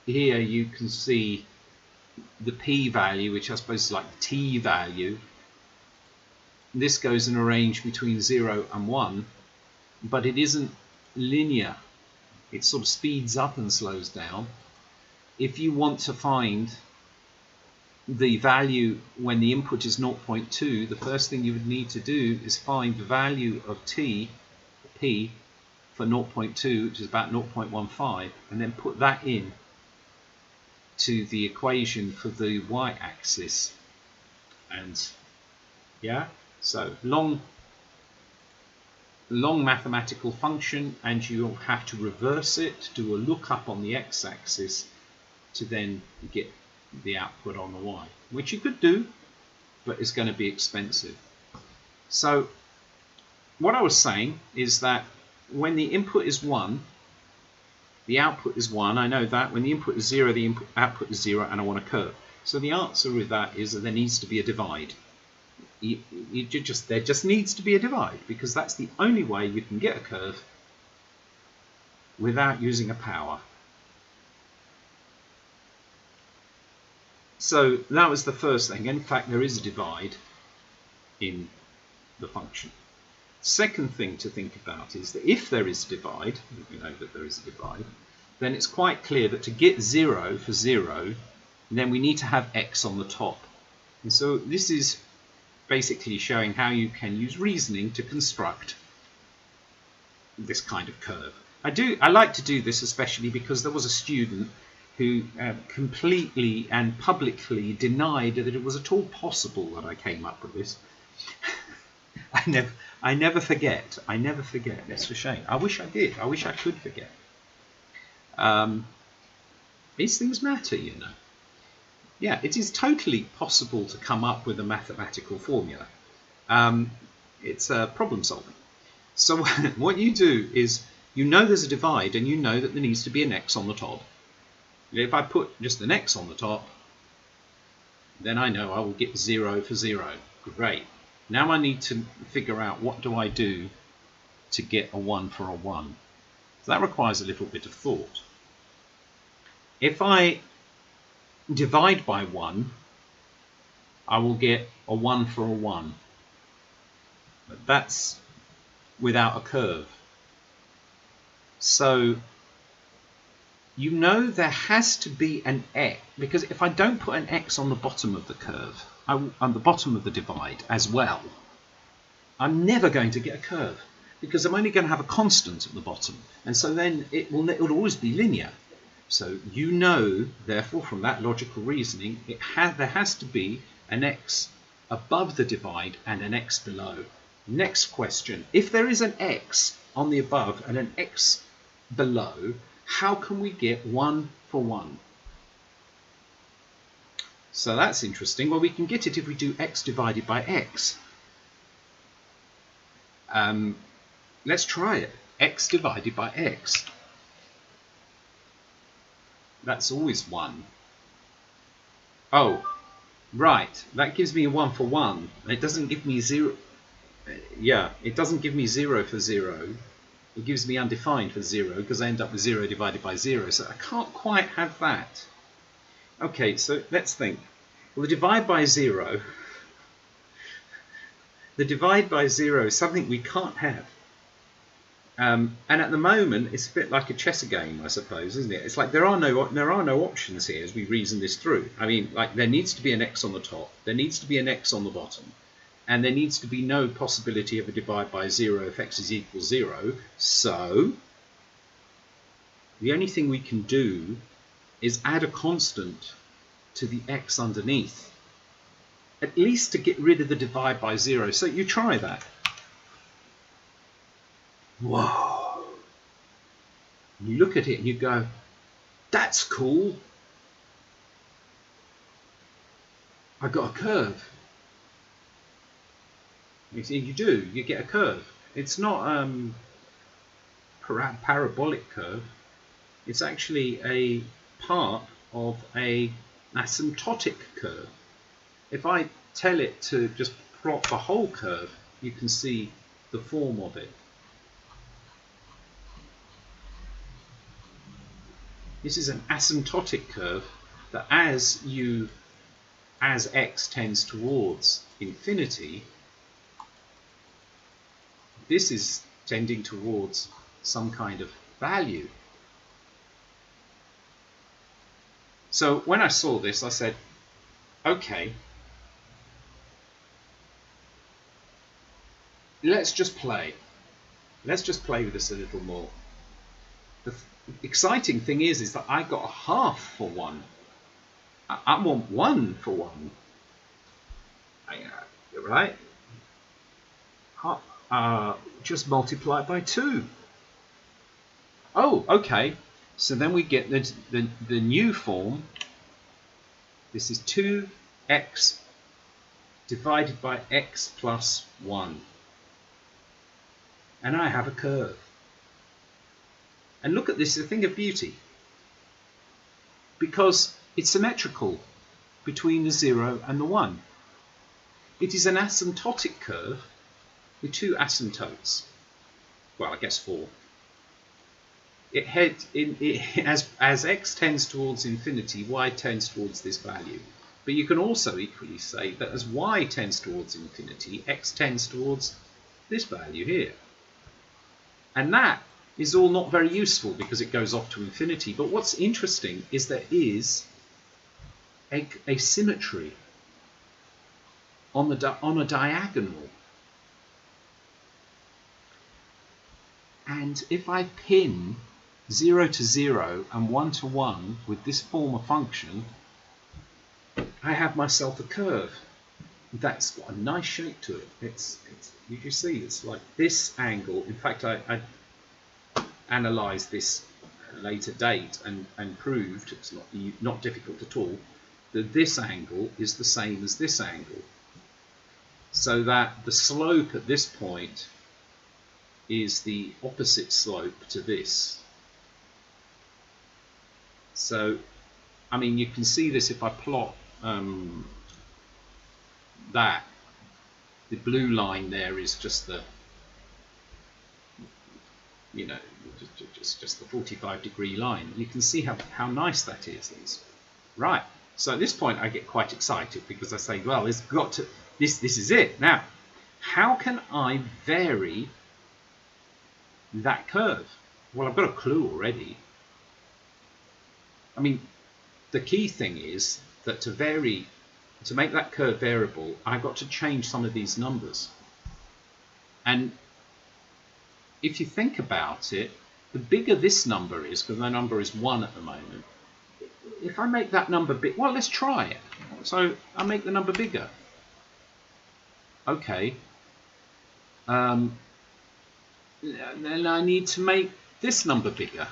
Speaker 1: here you can see the p value, which I suppose is like the t value. This goes in a range between 0 and 1, but it isn't linear. It sort of speeds up and slows down. If you want to find the value when the input is 0.2, the first thing you would need to do is find the value of p for 0.2, which is about 0.15, and then put that in to the equation for the y-axis. And yeah, so long mathematical function, and you'll have to reverse it, do a lookup on the x-axis to then get the output on the y, which you could do, but it's going to be expensive. So what I was saying is that when the input is 1, the output is 1. I know that. When the input is 0, the output is 0, and I want a curve. So the answer with that is that there needs to be a divide. There just needs to be a divide, because that's the only way you can get a curve without using a power. So that was the first thing. In fact, there is a divide in the function. Second thing to think about is that if there is a divide, we know that there is a divide, then it's quite clear that to get 0 for 0, then we need to have x on the top. And so this is basically showing how you can use reasoning to construct this kind of curve. I like to do this especially because there was a student who completely and publicly denied that it was at all possible that I came up with this. I never forget. I never forget. It's a shame. I wish I did. I wish I could forget. These things matter, you know. Yeah, it is totally possible to come up with a mathematical formula. It's problem solving. So what you do is, you know there's a divide, and you know that there needs to be an x on the top. If I put just an x on the top, then I know I will get 0 for 0. Great. Now I need to figure out what do I do to get a 1 for a 1. So that requires a little bit of thought. If I divide by 1, I will get a 1 for a 1. But that's without a curve. So you know there has to be an x, because if I don't put an x on the bottom of the curve, on the bottom of the divide as well, I'm never going to get a curve, because I'm only going to have a constant at the bottom, and so then it will always be linear. So you know, therefore, from that logical reasoning, there has to be an x above the divide and an x below. Next question: if there is an x on the above and an x below, how can we get 1 for 1? So that's interesting. Well, we can get it if we do x divided by x. Let's try it. X divided by x. That's always 1. Oh, right. That gives me a 1 for 1. It doesn't give me 0. Yeah, it doesn't give me 0 for 0. It gives me undefined for 0, because I end up with 0 divided by 0. So I can't quite have that. Okay, so let's think. Well, the divide by 0 is something we can't have. And at the moment, it's a bit like a chess game, I suppose, isn't it? It's like there are no options here as we reason this through. I mean, like, there needs to be an x on the top, there needs to be an x on the bottom, and there needs to be no possibility of a divide by 0 if x is equal 0. So the only thing we can do is add a constant to the x underneath, at least to get rid of the divide by 0. So you try that. Whoa. You look at it and you go, that's cool. I got a curve. You see, you do. You get a curve. It's not parabolic curve. It's actually a part of a asymptotic curve. If I tell it to just plot the whole curve, you can see the form of it. This is an asymptotic curve that as x tends towards infinity, this is tending towards some kind of value. So when I saw this, I said, okay, let's just play. Let's just play with this a little more. The exciting thing is that I got a half for 1. I want 1 for 1. Right? Just multiply it by 2. Oh, okay. So then we get the new form. This is 2x divided by x plus 1. And I have a curve. And look at this, a thing of beauty. Because it's symmetrical between the 0 and the 1. It is an asymptotic curve with 2 asymptotes. Well, I guess 4. As x tends towards infinity, y tends towards this value. But you can also equally say that as y tends towards infinity, x tends towards this value here. And that is all not very useful because it goes off to infinity. But what's interesting is there is a symmetry on a diagonal. And if I pin 0 to 0 and 1 to 1 with this form of function, I have myself a curve. That's got a nice shape to it. You can see it's like this angle. In fact, I analysed this at a later date and proved, it's not difficult at all, that this angle is the same as this angle. So that the slope at this point is the opposite slope to this. So, I mean, you can see this if I plot that. The blue line there is just the you know, just the 45-degree line. You can see how nice that is. Right. So at this point, I get quite excited because I say, well, it's got to. This is it. Now, how can I vary that curve? Well, I've got a clue already. I mean, the key thing is that to make that curve variable, I've got to change some of these numbers. And if you think about it, the bigger this number is, because the number is 1 at the moment, if I make that number big, well, let's try it. So I make the number bigger. Okay. Then I need to make this number bigger.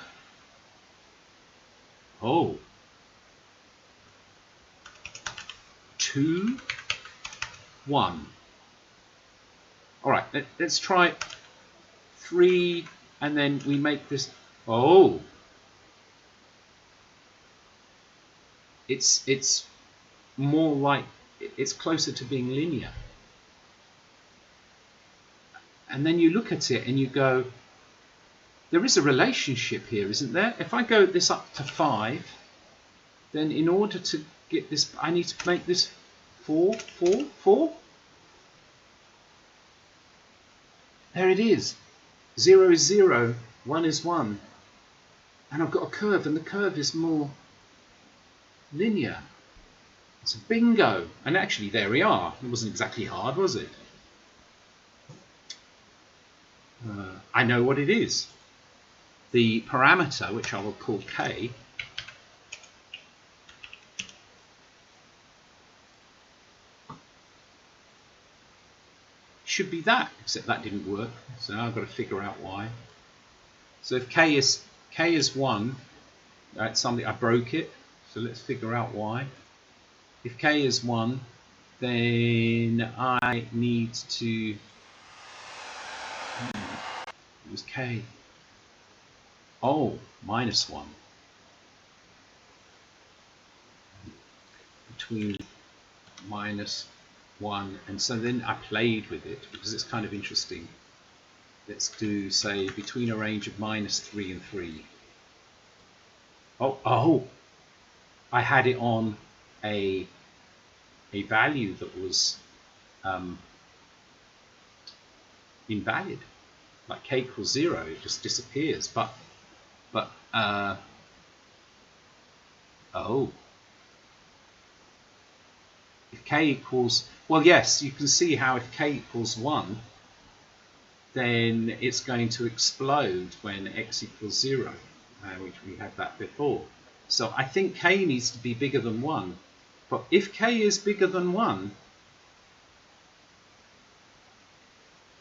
Speaker 1: Oh. 2, 1. All right, let's try 3, and then we make this. Oh. It's more like, it's closer to being linear. And then you look at it and you go, there is a relationship here, isn't there? If I go this up to 5, then in order to get this, I need to make this 4, 4, 4. There it is. 0 is 0, 1 is 1. And I've got a curve, and the curve is more linear. It's a bingo. And actually, there we are. It wasn't exactly hard, was it? I know what it is. The parameter, which I will call k, should be that, except that didn't work. So now I've got to figure out why. So if k is 1, that's something, I broke it. So let's figure out why. If k is 1, then I need to it was k. Oh, minus 1. Between minus 1, and so then I played with it because it's kind of interesting. Let's do, say, between a range of minus 3 and 3. Oh, I had it on a value that was invalid. Like k equals 0, it just disappears. But oh, if k equals, well, yes, you can see how if k equals 1, then it's going to explode when x equals 0, which we had that before. So I think k needs to be bigger than 1. But if k is bigger than 1,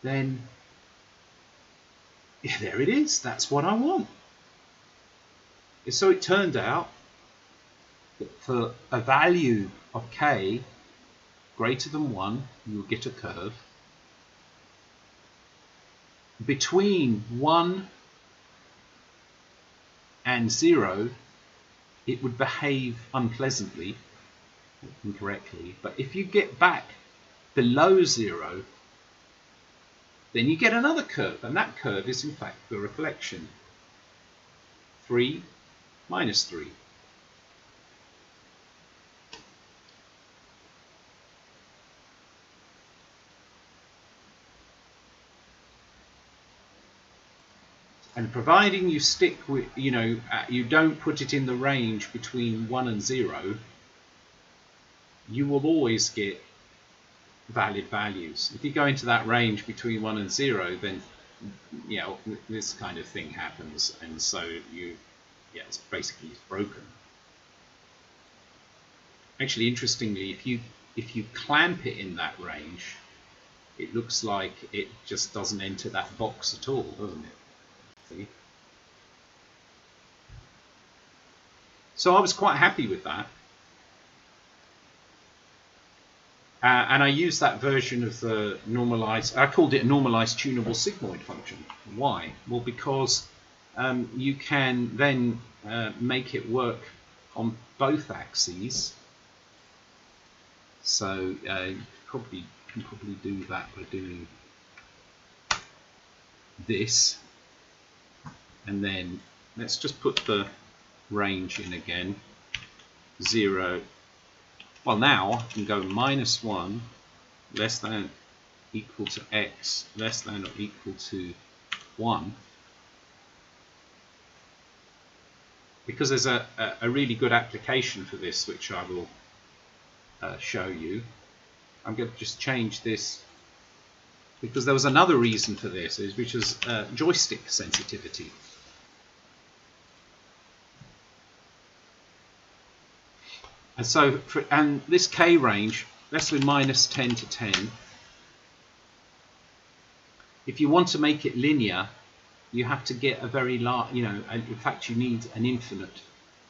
Speaker 1: then yeah, there it is. That's what I want. So it turned out that for a value of k greater than 1, you'll get a curve. Between 1 and 0, it would behave unpleasantly, incorrectly. But if you get back below 0, then you get another curve, and that curve is in fact the reflection. 3 minus 3. And providing you stick with, you don't put it in the range between 1 and 0, you will always get valid values. If you go into that range between 1 and 0, then this kind of thing happens, and so it's basically broken. Actually, interestingly, if you clamp it in that range, it looks like it just doesn't enter that box at all, doesn't it? See? So I was quite happy with that. And I used that version of the normalized, I called it a normalized tunable sigmoid function. Why? Well, because you can then make it work on both axes. So you can probably do that by doing this. and then let's just put the range in again. 0. Well, now I can go -1 less than equal to x less than or equal to 1, because there's a really good application for this which I will show you. I'm going to just change this because there was another reason for this, which is joystick sensitivity. And so, and this k range, that's with -10 to 10. If you want to make it linear, you have to get a very large, in fact you need an infinite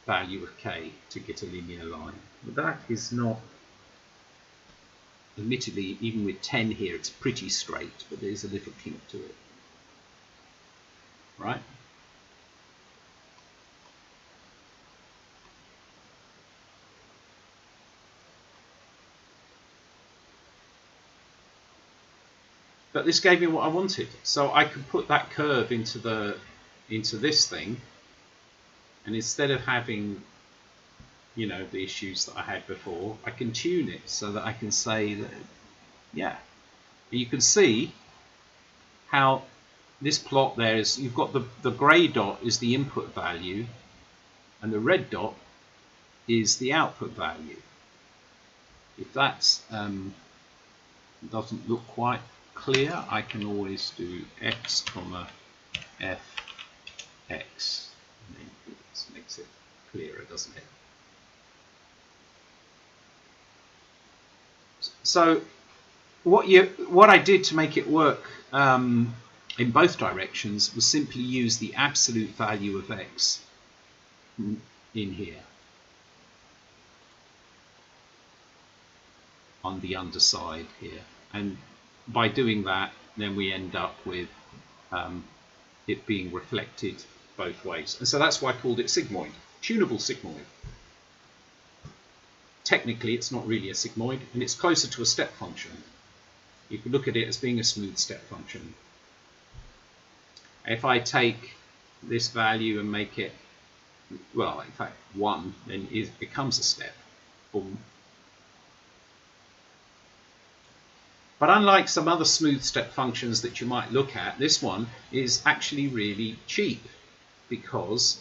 Speaker 1: value of k to get a linear line. But that is not, admittedly, even with 10 here, it's pretty straight, but there's a little kink to it, right? But this gave me what I wanted, so I could put that curve into this thing, and instead of having, the issues that I had before, I can tune it so that I can say that, yeah. You can see how this plot there is. You've got the grey dot is the input value, and the red dot is the output value. If that's doesn't look quite clear, I can always do x, f, x. And then it makes it clearer, doesn't it? So what I did to make it work in both directions was simply use the absolute value of x in here on the underside here, and by doing that, then we end up with it being reflected both ways. And so that's why I called it sigmoid, tunable sigmoid. Technically, it's not really a sigmoid, and it's closer to a step function. You could look at it as being a smooth step function. If I take this value and make it, well, in fact, 1, then it becomes a step. Boom. But unlike some other smooth step functions that you might look at, this one is actually really cheap because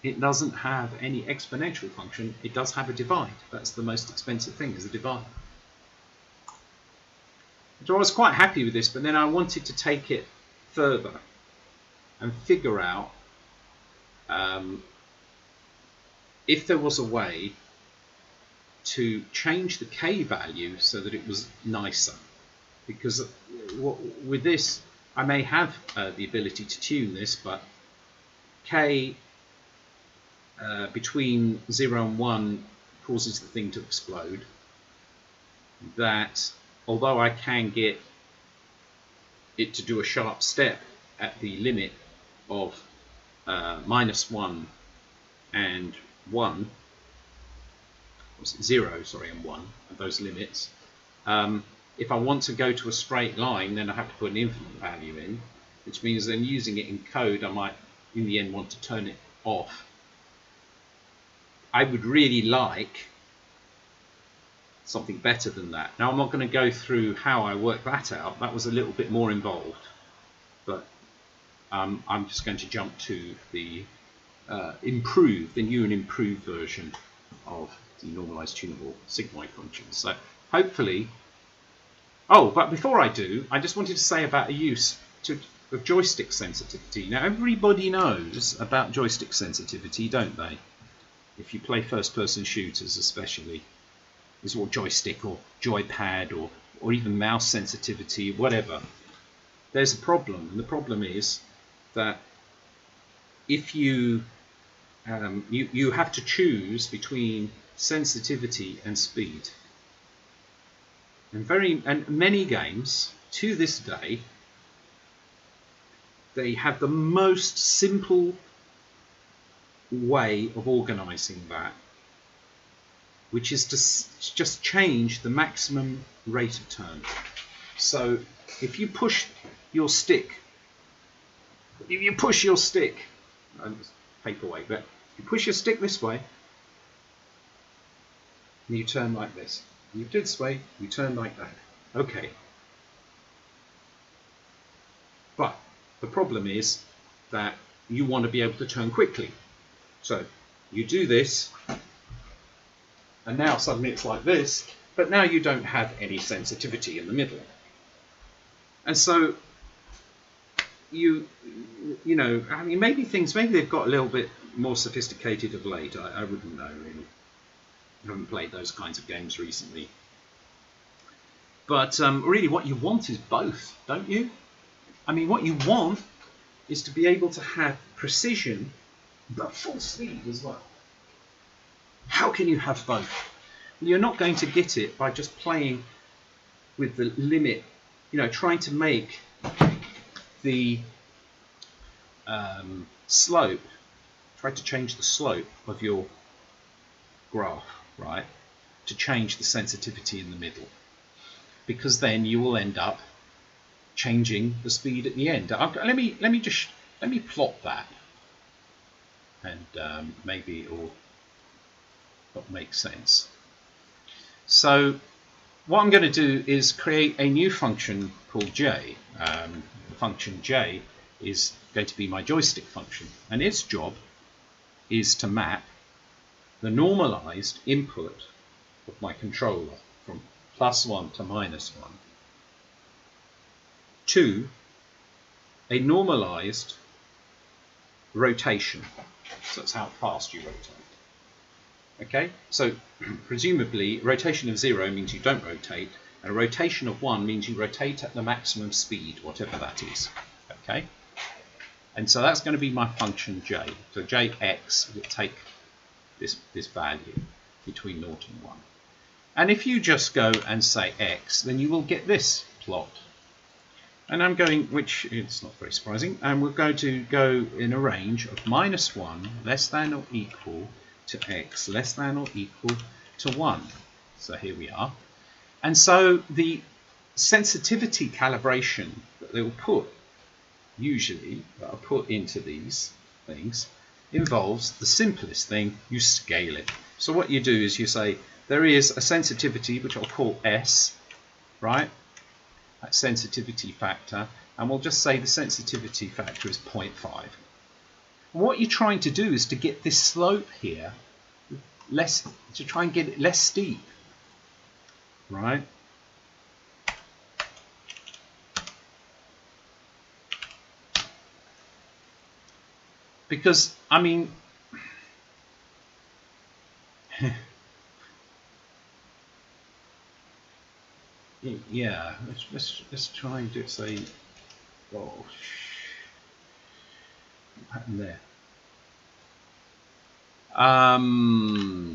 Speaker 1: it doesn't have any exponential function. It does have a divide. That's the most expensive thing, is a divide. So I was quite happy with this, but then I wanted to take it further and figure out if there was a way to change the k value so that it was nicer, because with this I may have the ability to tune this, but k between 0 and 1 causes the thing to explode. That although I can get it to do a sharp step at the limit of -1 and 1, 0, sorry, and 1, at those limits. If I want to go to a straight line, then I have to put an infinite value in, which means then using it in code, I might in the end want to turn it off. I would really like something better than that. Now, I'm not going to go through how I work that out. That was a little bit more involved, but I'm just going to jump to the new and improved version of the normalized tunable sigmoid functions. So hopefully, but before I do, I just wanted to say about a use of joystick sensitivity. Now, everybody knows about joystick sensitivity, don't they? If you play first-person shooters especially, is all joystick or joypad or even mouse sensitivity, whatever. There's a problem, and the problem is that if you have to choose between sensitivity and speed, and many games to this day, they have the most simple way of organizing that, which is to just change the maximum rate of turn. So if you push your stick if you push your stick, paperweight, but you push your stick this way, and you turn like this. You do this way, you turn like that. Okay. But the problem is that you want to be able to turn quickly. So you do this, and now suddenly it's like this, but now you don't have any sensitivity in the middle. And so you know, I mean, maybe they've got a little bit more sophisticated of late. I wouldn't know, really. I haven't played those kinds of games recently. But really what you want is both, don't you? I mean, what you want is to be able to have precision, but full speed as well. How can you have both? Well, you're not going to get it by just playing with the limit, you know, trying to make the slope, try to change the slope of your graph, right, to change the sensitivity in the middle, because then you will end up changing the speed at the end. Let me plot that, and maybe it will make sense. So what I'm going to do is create a new function called j. The function j is going to be my joystick function, and its job is to map the normalized input of my controller from +1 to -1 to a normalized rotation. So that's how fast you rotate. Okay, so presumably rotation of 0 means you don't rotate, and a rotation of 1 means you rotate at the maximum speed, whatever that is. Okay, and so that's going to be my function j. So jx will take this value between 0 and 1. And if you just go and say x, then you will get this plot. And I'm going, which it's not very surprising, and we're going to go in a range of -1 less than or equal to x less than or equal to 1. So here we are. And so the sensitivity calibration that they will put, usually, that are put into these things, involves the simplest thing: you scale it. So what you do is you say there is a sensitivity which I'll call S, right? That sensitivity factor, and we'll just say the sensitivity factor is 0.5. And what you're trying to do is to get this slope here less, to try and get it less steep, right? Because, I mean, yeah, let's try and do it. Say, oh, what happened there?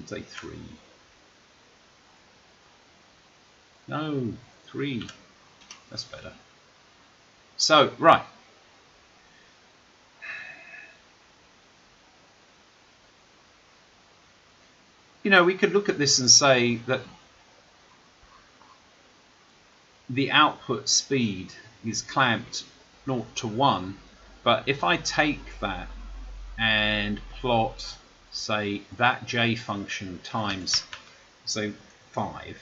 Speaker 1: Say 3. No, 3. That's better. So, right. You know, we could look at this and say that the output speed is clamped 0 to 1, but if I take that and plot, say, that j function times, say, 5.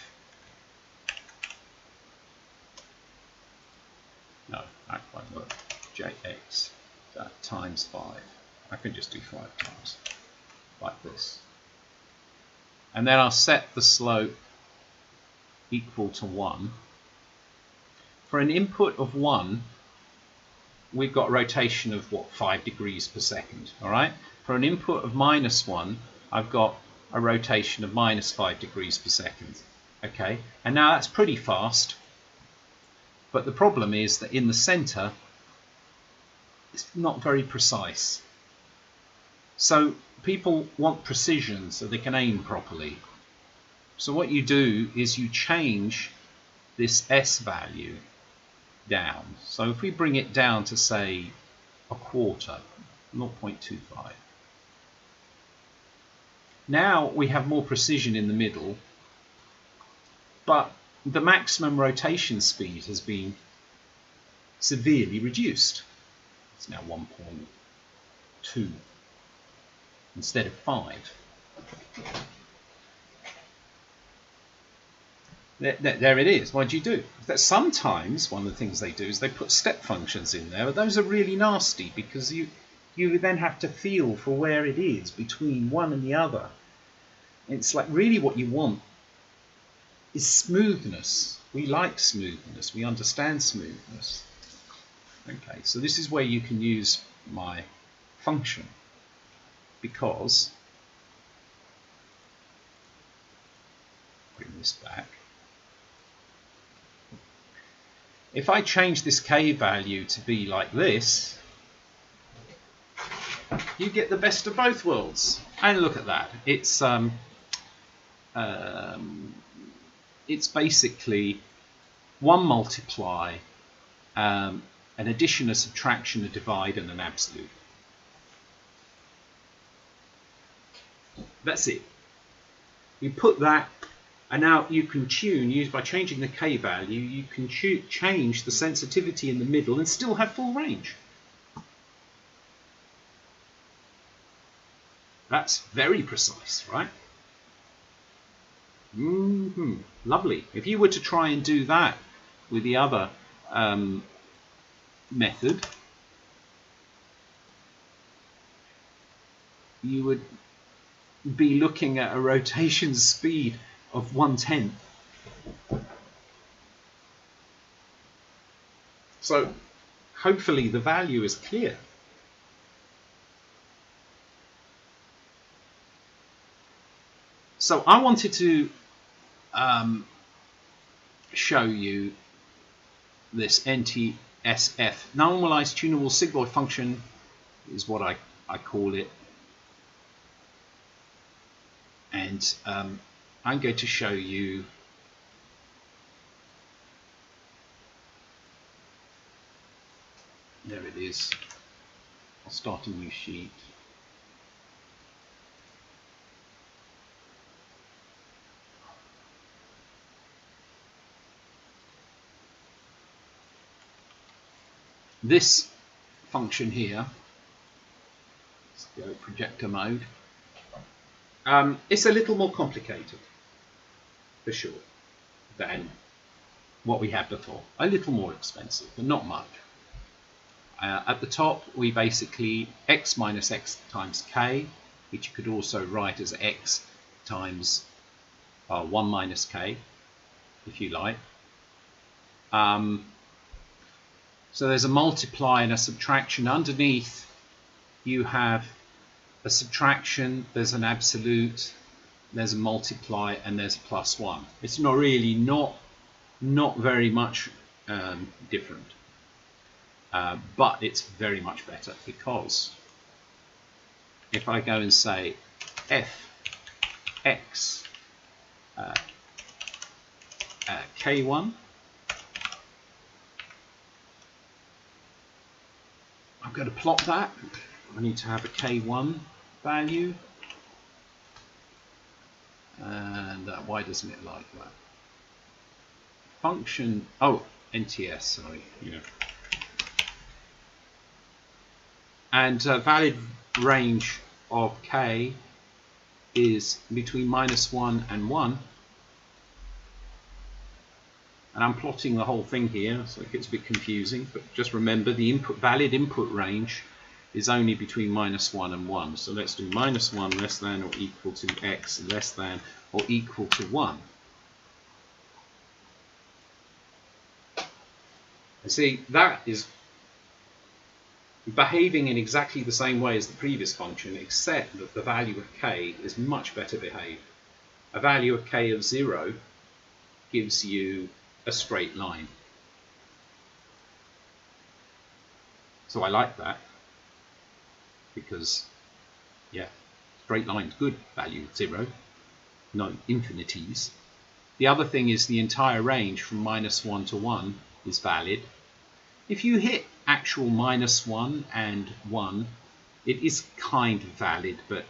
Speaker 1: No, that won't work. Jx, that times 5. I can just do 5 times, like this. And then I'll set the slope equal to 1. For an input of 1, we've got a rotation of, what, 5 degrees per second, all right? For an input of -1, I've got a rotation of -5 degrees per second, okay? And now that's pretty fast, but the problem is that in the center, it's not very precise. So people want precision so they can aim properly. So what you do is you change this S value down. So if we bring it down to, say, a quarter, 0.25. Now we have more precision in the middle, but the maximum rotation speed has been severely reduced. It's now 1.2 instead of 5. There it is. What do you do? That sometimes one of the things they do is they put step functions in there, but those are really nasty because you then have to feel for where it is between one and the other. It's like really what you want is smoothness. We like smoothness. We understand smoothness. Okay, so this is where you can use my function because bring this back. If I change this k value to be like this, you get the best of both worlds. And look at that. It's basically 1 multiply, an addition, a subtraction, a divide, and an absolute. That's it. You put that, and now you can tune, by changing the k value, you can change the sensitivity in the middle and still have full range. That's very precise, right? Lovely. If you were to try and do that with the other method, you would be looking at a rotation speed of 1/10. So hopefully the value is clear. So I wanted to show you this NTSF, normalized tunable sigmoid function is what I call it. And I'm going to show you there it is. I'll start a new sheet. This function here, let's go projector mode. It's a little more complicated, for sure, than what we had before. A little more expensive, but not much. At the top, we basically x minus x times k, which you could also write as x times 1 minus k, if you like. So there's a multiply and a subtraction. Underneath, you have a subtraction, there's an absolute, there's a multiply, and there's a plus 1. It's not really not very much different, but it's very much better because if I go and say fx k1, I'm going to plot that. I need to have a k1 value, and why doesn't it like that? Function, oh, NTS, sorry, yeah. And valid range of k is between -1 and 1. And I'm plotting the whole thing here, so it gets a bit confusing, but just remember the valid input range is only between -1 and 1. So let's do -1 less than or equal to x less than or equal to 1. And see, that is behaving in exactly the same way as the previous function, except that the value of k is much better behaved. A value of k of 0 gives you a straight line. So I like that because, yeah, straight line's good, value 0, no infinities. The other thing is the entire range from -1 to 1 is valid. If you hit actual -1 and 1, it is kind of valid, but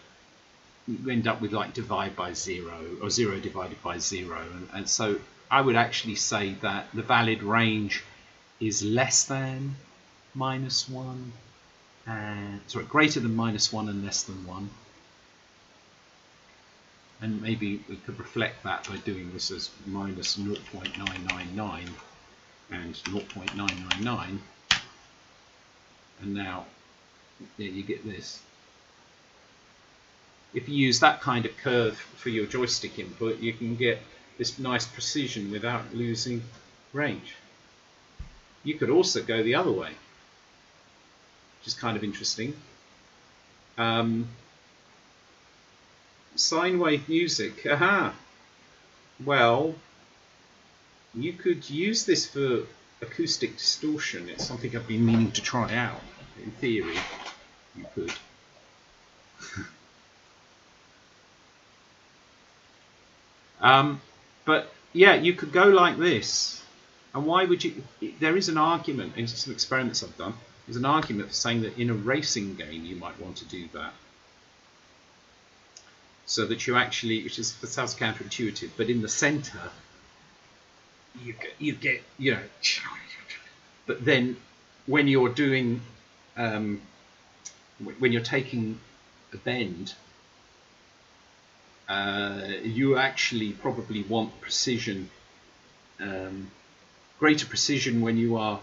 Speaker 1: you end up with like divide by 0 or 0 divided by 0, and so I would actually say that the valid range is less than -1 sorry, greater than -1 and less than 1. And maybe we could reflect that by doing this as minus 0.999 and 0.999. And now, there you get this. If you use that kind of curve for your joystick input, you can get this nice precision without losing range. You could also go the other way, which is kind of interesting. Sine wave music. Aha! Well, you could use this for acoustic distortion. It's something I've been meaning to try out. In theory, you could. But yeah, you could go like this. And why would you? There is an argument in some experiments I've done. There's an argument for saying that in a racing game you might want to do that, so that you actually, which is, that sounds counterintuitive, but in the center you get you know. But then when you're doing when you're taking a bend, you actually probably want precision, greater precision when you are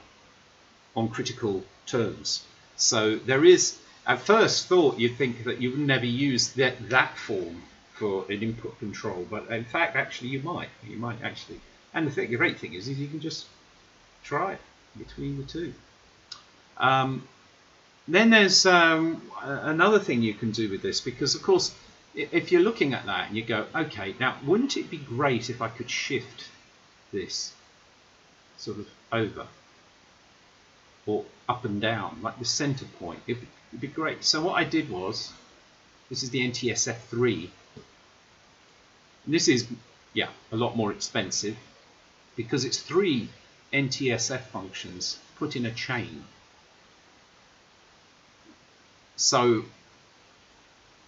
Speaker 1: on critical turns. So there is, at first thought, you'd think that you would never use that form for an input control, but in fact, actually, you might actually. And the great thing is you can just try it between the two. Then there's another thing you can do with this, because of course, if you're looking at that and you go, okay, now wouldn't it be great if I could shift this sort of over or up and down, like the center point? It'd be great. So what I did was, this is the NTSF3. And this is, yeah, a lot more expensive because it's 3 NTSF functions put in a chain. So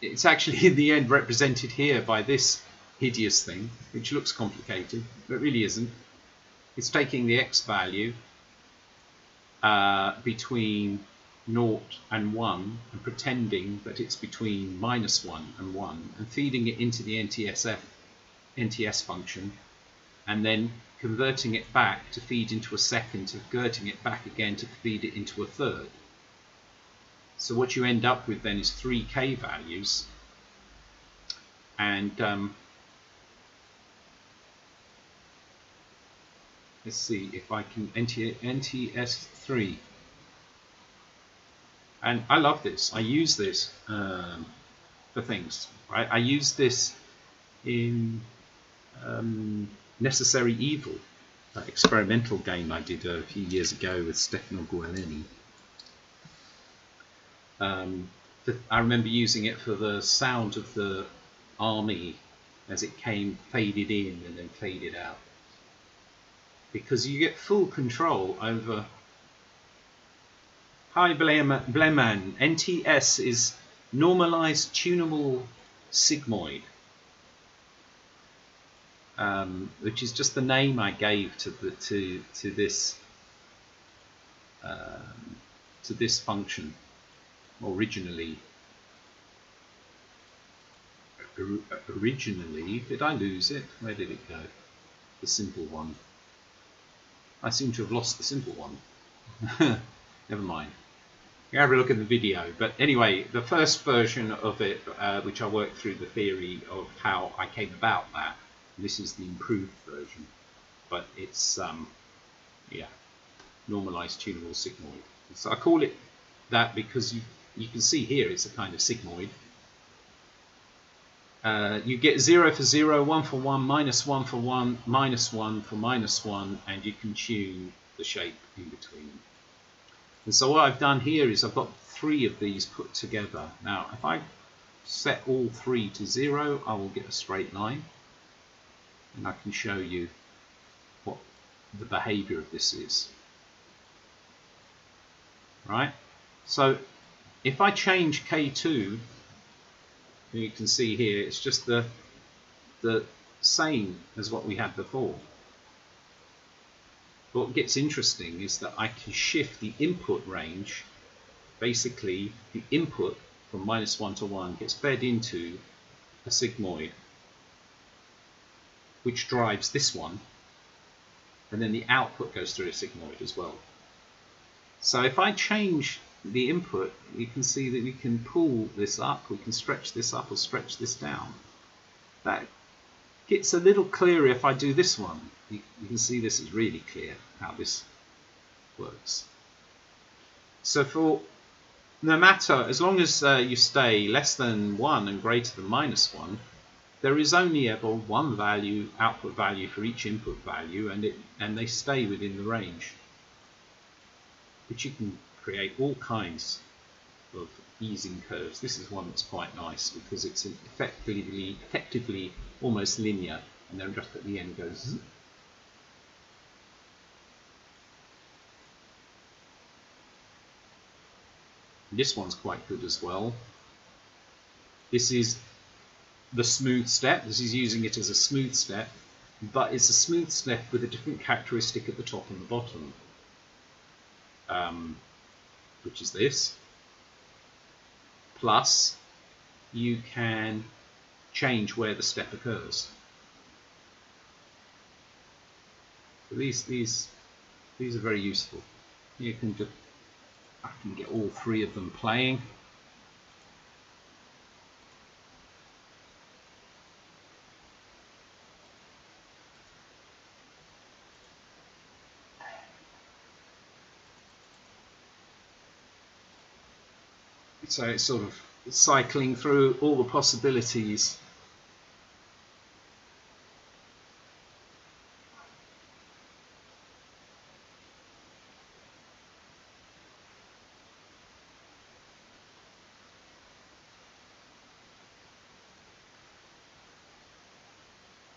Speaker 1: it's actually in the end represented here by this hideous thing, which looks complicated, but really isn't. It's taking the x value between 0 and 1 and pretending that it's between -1 and 1 and feeding it into the NTS function, and then converting it back to feed into a second, converting it back again to feed it into a third. So what you end up with then is 3 k values, and let's see if I can NTS3. And I love this. I use this for things. I use this in Necessary Evil, that experimental game I did a few years ago with Stefano Guellini. I remember using it for the sound of the army as it came faded in and then faded out, because you get full control over. Hi Bleman, NTS is normalized tunable sigmoid, which is just the name I gave to this function. Originally, did I lose it? Where did it go? The simple one. I seem to have lost the simple one. Never mind. You have a look at the video. But anyway, the first version of it, which I worked through the theory of how I came about that. This is the improved version, but it's yeah, normalized tunable sigmoid. So I call it that because you can see here it's a kind of sigmoid. You get 0 for 0, 1 for 1, -1 for 1, -1 for -1, and you can tune the shape in between. And so what I've done here is I've got 3 of these put together. Now, if I set all 3 to 0, I will get a straight line, and I can show you what the behavior of this is. Right? So if I change K2, you can see here it's just the same as what we had before. What gets interesting is that I can shift the input range basically the input from -1 to 1 gets fed into a sigmoid, which drives this one, and then the output goes through a sigmoid as well. So if I change the input, you can see that we can pull this up, we can stretch this up or stretch this down. That gets a little clearer if I do this one. You can see this is really clear how this works. So for no matter, as long as you stay less than 1 and greater than -1, there is only ever one value, output value for each input value, and they stay within the range, which you can create all kinds of easing curves. This is one that's quite nice because it's effectively almost linear, and then just at the end goes zzz. This one's quite good as well. This is the smooth step. This is using it as a smooth step, but it's a smooth step with a different characteristic at the top and the bottom, which is this. Plus, you can change where the step occurs. So these are very useful. You can just, I can get all three of them playing. So it's sort of cycling through all the possibilities.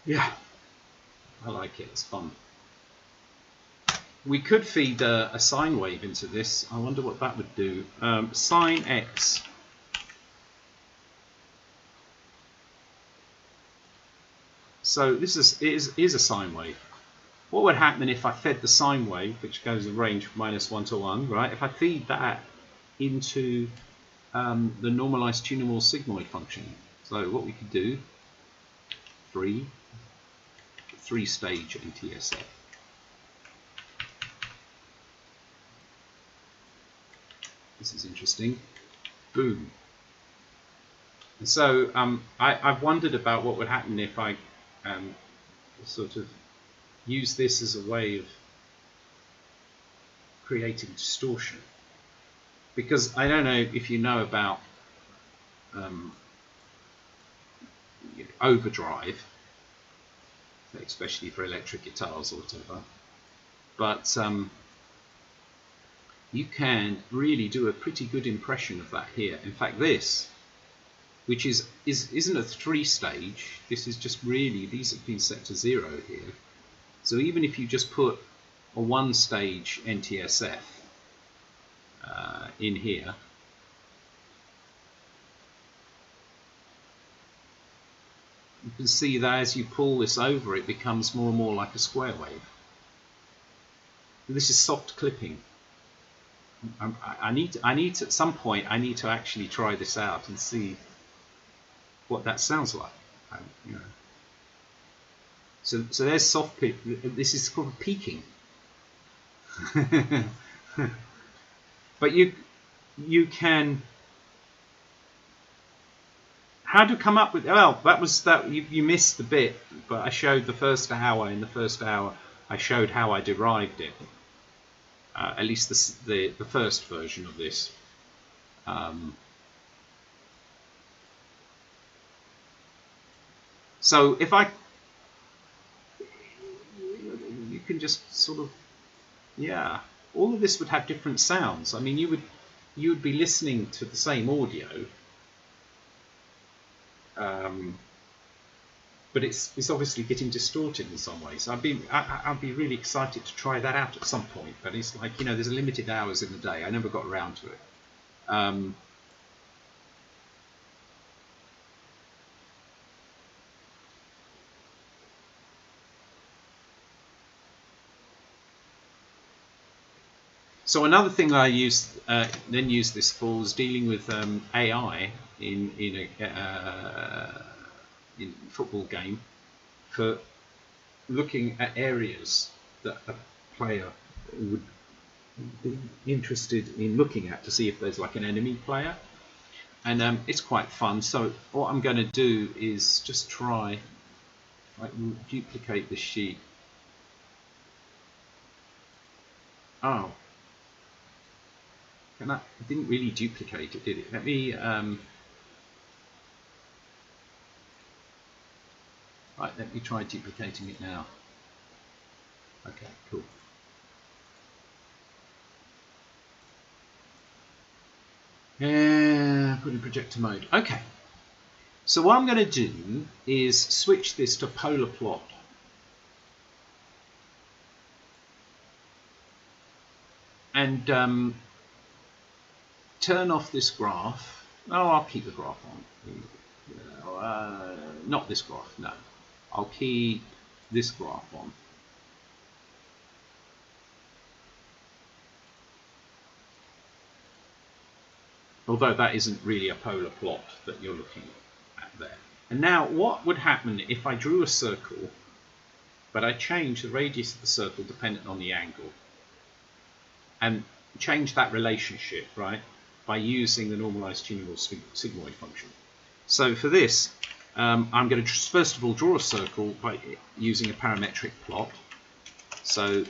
Speaker 1: Yeah, I like it, it's fun. We could feed a sine wave into this. I wonder what that would do. Sine x. So this is a sine wave. What would happen if I fed the sine wave, which goes in range from -1 to 1, right? If I feed that into the normalized tunable sigmoid function. So what we could do, three-stage NTSF. This is interesting. Boom. And so I've wondered about what would happen if I sort of use this as a way of creating distortion. Because I don't know if you know about overdrive, especially for electric guitars or whatever, but you can really do a pretty good impression of that here. In fact, this, which isn't a 3-stage, this is just really, these have been set to 0 here. So even if you just put a 1-stage NTSF in here, you can see that as you pull this over, it becomes more and more like a square wave. This is soft clipping. I need to, at some point, I need to actually try this out and see what that sounds like. You know. So there's soft clip. This is called peaking. But you can. How to come up with? Well, that was that. You missed the bit, but I showed the first hour. In the first hour, I showed how I derived it. At least the first version of this. So if you can just sort of, yeah, all of this would have different sounds. I mean, you would be listening to the same audio, but it's obviously getting distorted in some ways. I'd be really excited to try that out at some point, but it's like, you know, there's limited hours in the day. I never got around to it. So another thing I used then used this for was dealing with AI in a football game, for looking at areas that a player would be interested in looking at to see if there's like an enemy player, and it's quite fun. So what I'm going to do is just try, I can duplicate the sheet. Oh, and that didn't really duplicate it, did it? Let me right, let me try duplicating it now. Okay, cool. Yeah, put in projector mode. Okay. So what I'm going to do is switch this to polar plot. And turn off this graph. Oh, I'll keep the graph on. Not this graph, no. I'll keep this graph on. Although that isn't really a polar plot that you're looking at there. And now what would happen if I drew a circle, but I change the radius of the circle dependent on the angle, and change that relationship, right, by using the normalized tunable sigmoid function. So for this, I'm going to first of all draw a circle by using a parametric plot. So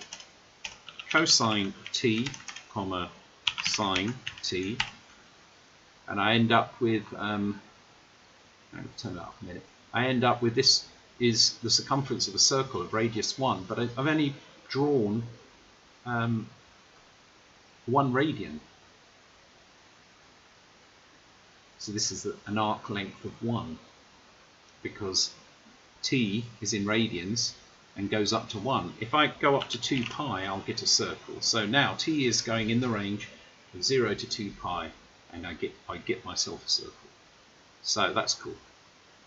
Speaker 1: cosine t, comma sine t, and I end up with, I'll turn it up a minute. I end up with, this is the circumference of a circle of radius 1, but I've only drawn 1 radian. So this is an arc length of 1, because t is in radians and goes up to 1. If I go up to 2 pi, I'll get a circle. So now t is going in the range of 0 to 2 pi, and I get myself a circle. So that's cool.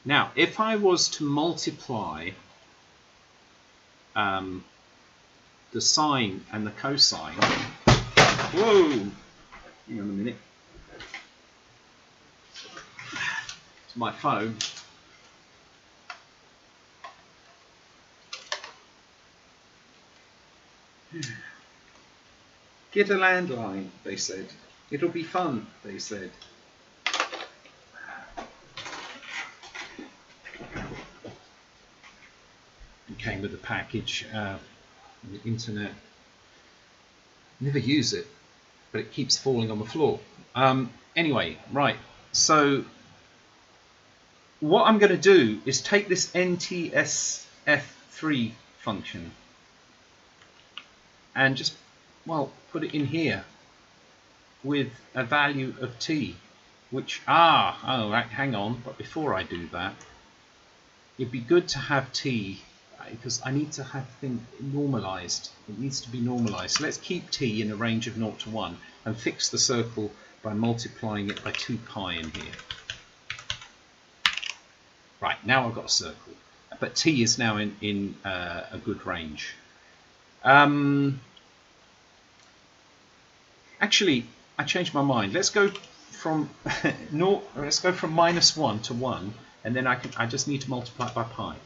Speaker 1: Now, if I was to multiply the sine and the cosine, whoa, hang on a minute, to my phone. Get a landline, they said. It'll be fun, they said. It came with a package, the internet. Never use it, but it keeps falling on the floor. Anyway, right, so what I'm going to do is take this NTSF3 function and just, well, put it in here with a value of t, which, hang on, but before I do that, it'd be good to have t, because I need to have things normalized. It needs to be normalized. So let's keep t in a range of 0 to 1 and fix the circle by multiplying it by 2 pi in here. Right, now I've got a circle, but t is now in a good range. Actually, I changed my mind. Let's go from let's go from -1 to 1, and then I just need to multiply it by pi.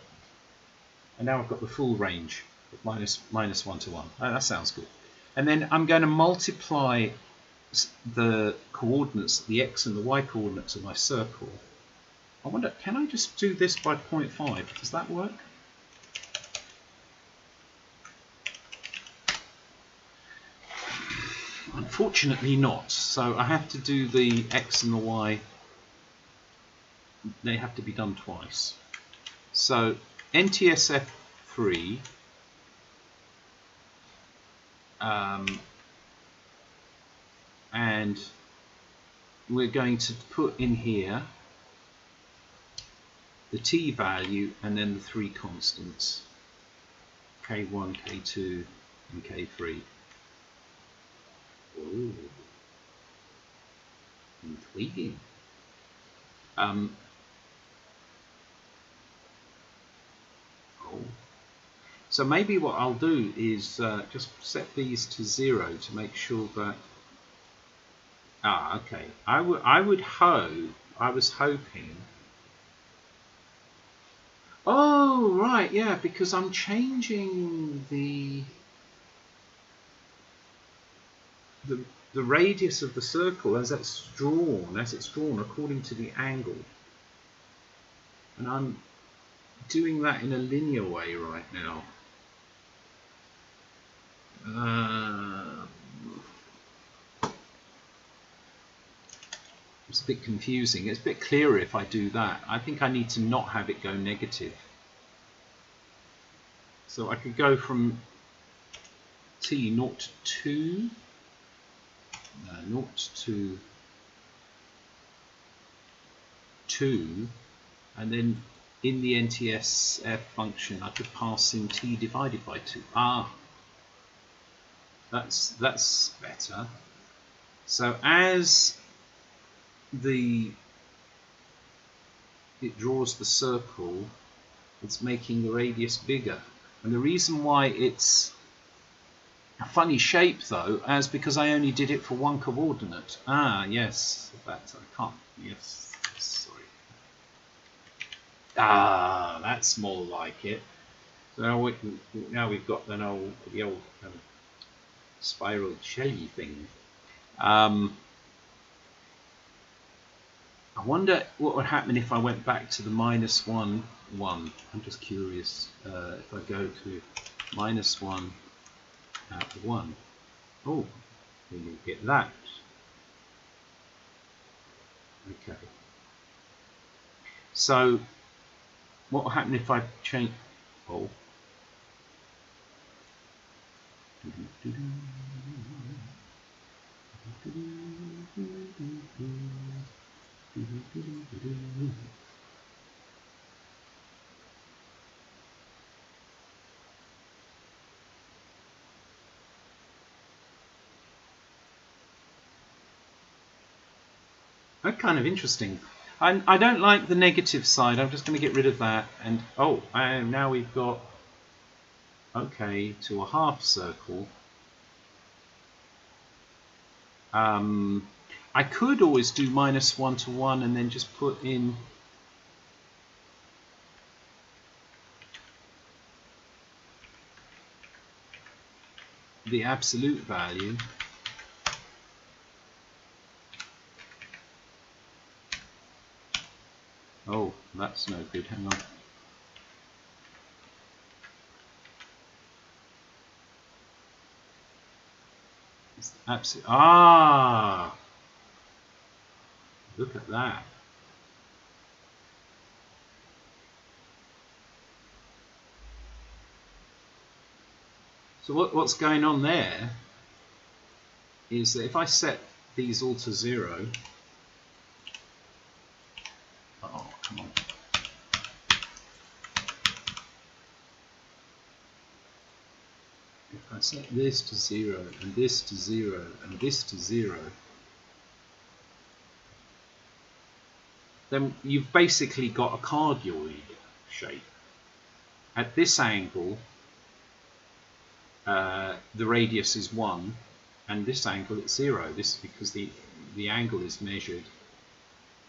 Speaker 1: And now I've got the full range of -1 to 1. Oh, that sounds good. And then I'm going to multiply the coordinates, the x and the y coordinates of my circle. I wonder, can I just do this by 0.5? Does that work? Unfortunately not. So I have to do the x and the y. They have to be done twice. So NTSF3 and we're going to put in here the t value and then the 3 constants, K1, K2 and K3. Oh, intriguing. So maybe what I'll do is just set these to 0 to make sure that. Okay. I was hoping. Oh, right, yeah, because I'm changing the radius of the circle as it's drawn according to the angle. And I'm doing that in a linear way right now. It's a bit confusing. It's a bit clearer if I do that. I think I need to not have it go negative. So I could go from t 0 to 2, 0 to 2, and then in the NTSF function I could pass in t divided by 2. That's better. So as it draws the circle, it's making the radius bigger. And the reason why it's a funny shape though, is because I only did it for one coordinate. Yes, that I can't. Yes, sorry. That's more like it. So now we've got the old spiral shelly thing. I wonder what would happen if I went back to the -1, 1. I'm just curious. If I go to -1 at 1. Oh, then you get that. Okay. So, what will happen if I change? Oh. That's kind of interesting. I don't like the negative side. I'm just going to get rid of that. And now we've got to a half circle. I could always do -1 to 1 and then just put in the absolute value. Oh, that's no good. Hang on. It's absolute. Look at that. So what's going on there is that if I set these all to 0. Oh, come on. If I set this to 0 and this to 0 and this to 0, then you've basically got a cardioid shape. At this angle, the radius is 1, and this angle it's 0. This is because the angle is measured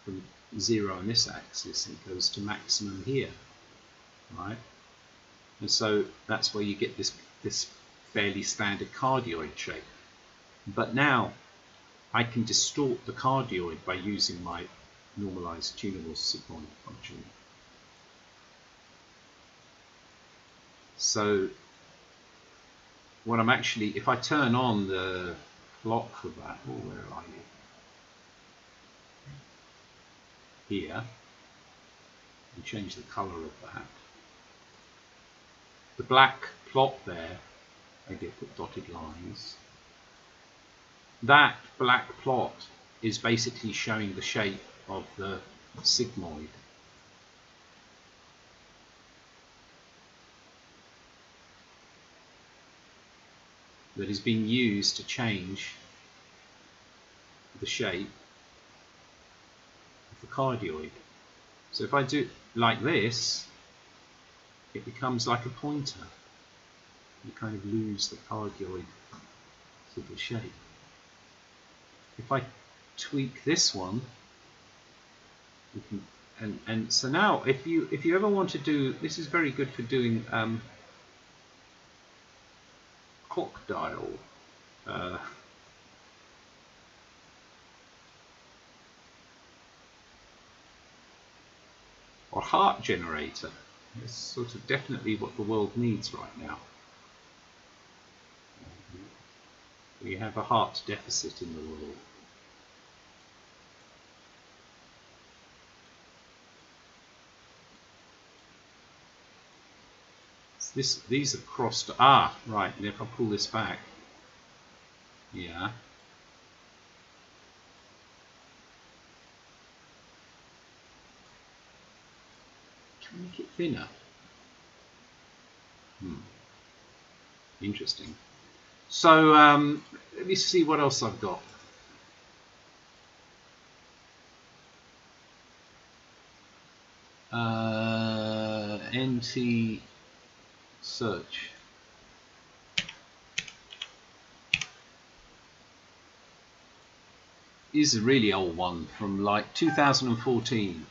Speaker 1: from 0 on this axis and goes to maximum here, right? And so that's where you get this fairly standard cardioid shape. But now I can distort the cardioid by using my normalized tunable sigmoid function. So what I'm actually, if I turn on the plot for that, where are you? Here, and change the color of that. The black plot there, I get put dotted lines. That black plot is basically showing the shape of the sigmoid. That is being used to change the shape of the cardioid. So if I do it like this, it becomes like a pointer. you kind of lose the cardioid sort of shape. If I tweak this one, you can, and so now if you ever want to do, this is very good for doing clock dial. Or heart generator. It's sort of definitely what the world needs right now. We have a heart deficit in the world. These are crossed. Ah, right. And if I pull this back, yeah. Can we make it thinner? Interesting. So let me see what else I've got. NT search. This is a really old one from like 2014.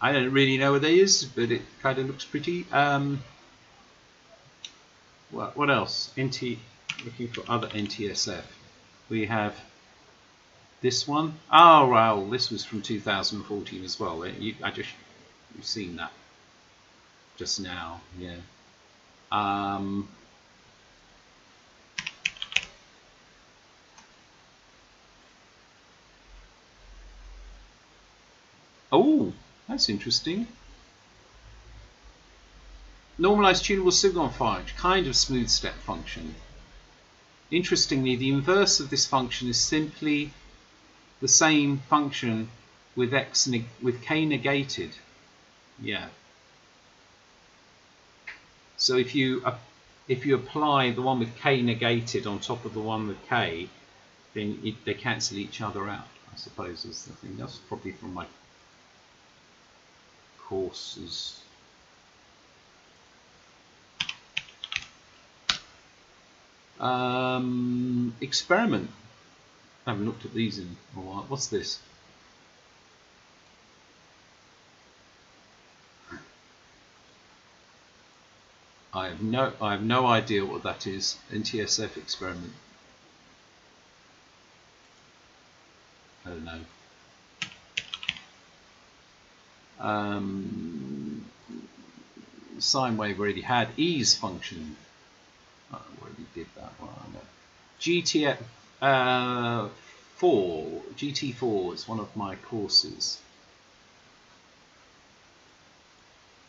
Speaker 1: I don't really know what that is, but it kind of looks pretty. What else? Looking for other NTSF. We have this one. Oh, well, this was from 2014 as well. You've seen that just now, yeah. Oh, that's interesting. Normalized tunable signal function, kind of smooth step function. Interestingly, the inverse of this function is simply the same function with k negated. Yeah. So if you apply the one with k negated on top of the one with k, then they cancel each other out, I suppose is the thing. That's probably from my courses. Experiment. I haven't looked at these in a while. What's this? I have no idea what that is. NTSF experiment. I don't know. Sine wave already had ease function. I already did that one. GT4 is one of my courses.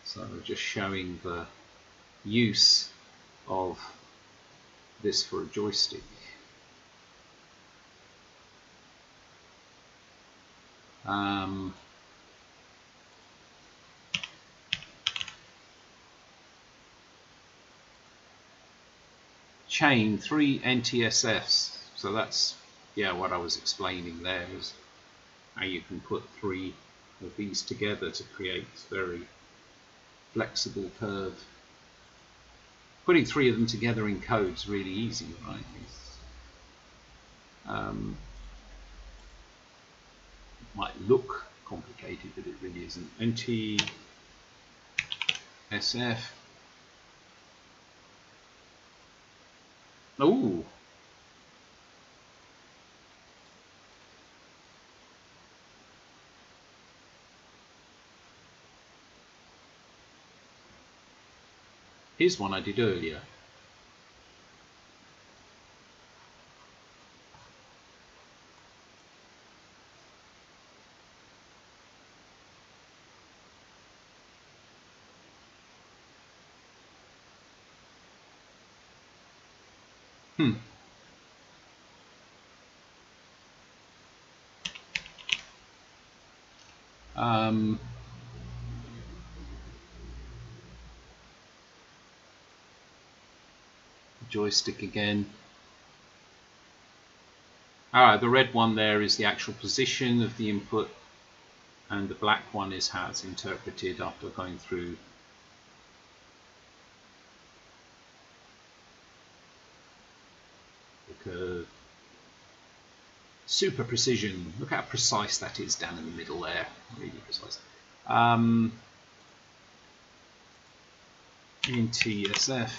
Speaker 1: So we're just showing the use of this for a joystick. Chain 3 NTSFs. So that's what I was explaining there is how you can put 3 of these together to create very flexible curve. Putting 3 of them together in code is really easy, right? It might look complicated, but it really isn't. NTSF. Oh. Here's one I did earlier. Joystick again. The red one there is the actual position of the input, and the black one is how it's interpreted after going through the curve. Super precision. Look how precise that is down in the middle there. Really precise. In TSF,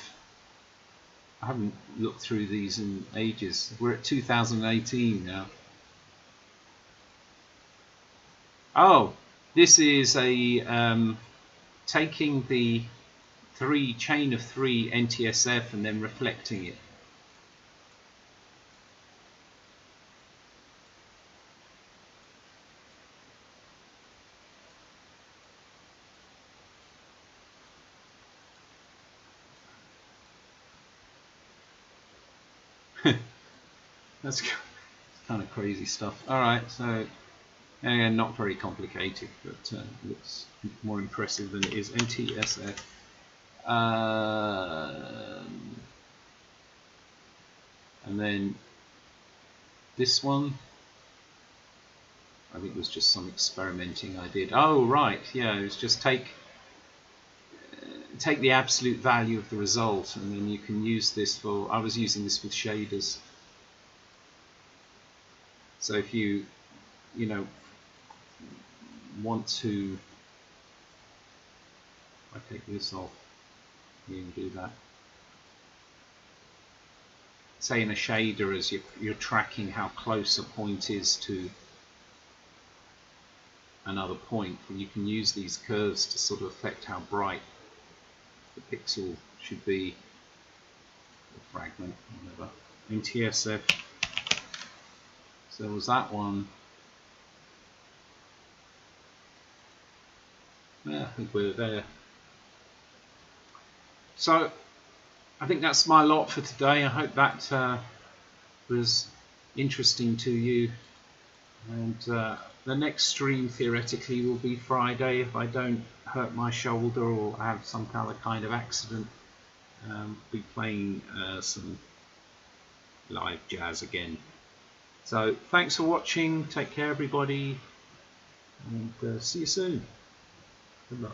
Speaker 1: I haven't looked through these in ages. We're at 2018 now. Oh, this is a taking the chain of 3 NTSF and then reflecting it. That's kind of crazy stuff. Alright, so again, not very complicated, but looks more impressive than it is. NTSF. And then this one, I think it was just some experimenting I did. Oh right, yeah, it was just take the absolute value of the result, and then you can use this for, I was using this with shaders. So if you want to, I take this off, you can do that. Say in a shader, as you're tracking how close a point is to another point, and you can use these curves to sort of affect how bright the pixel should be, or fragment, whatever. In TSF, so there was that one. Yeah, I think we're there. So I think that's my lot for today. I hope that was interesting to you. And the next stream theoretically will be Friday if I don't hurt my shoulder or have some kind of accident. Be playing some live jazz again. So thanks for watching. Take care, everybody, and see you soon. Good night.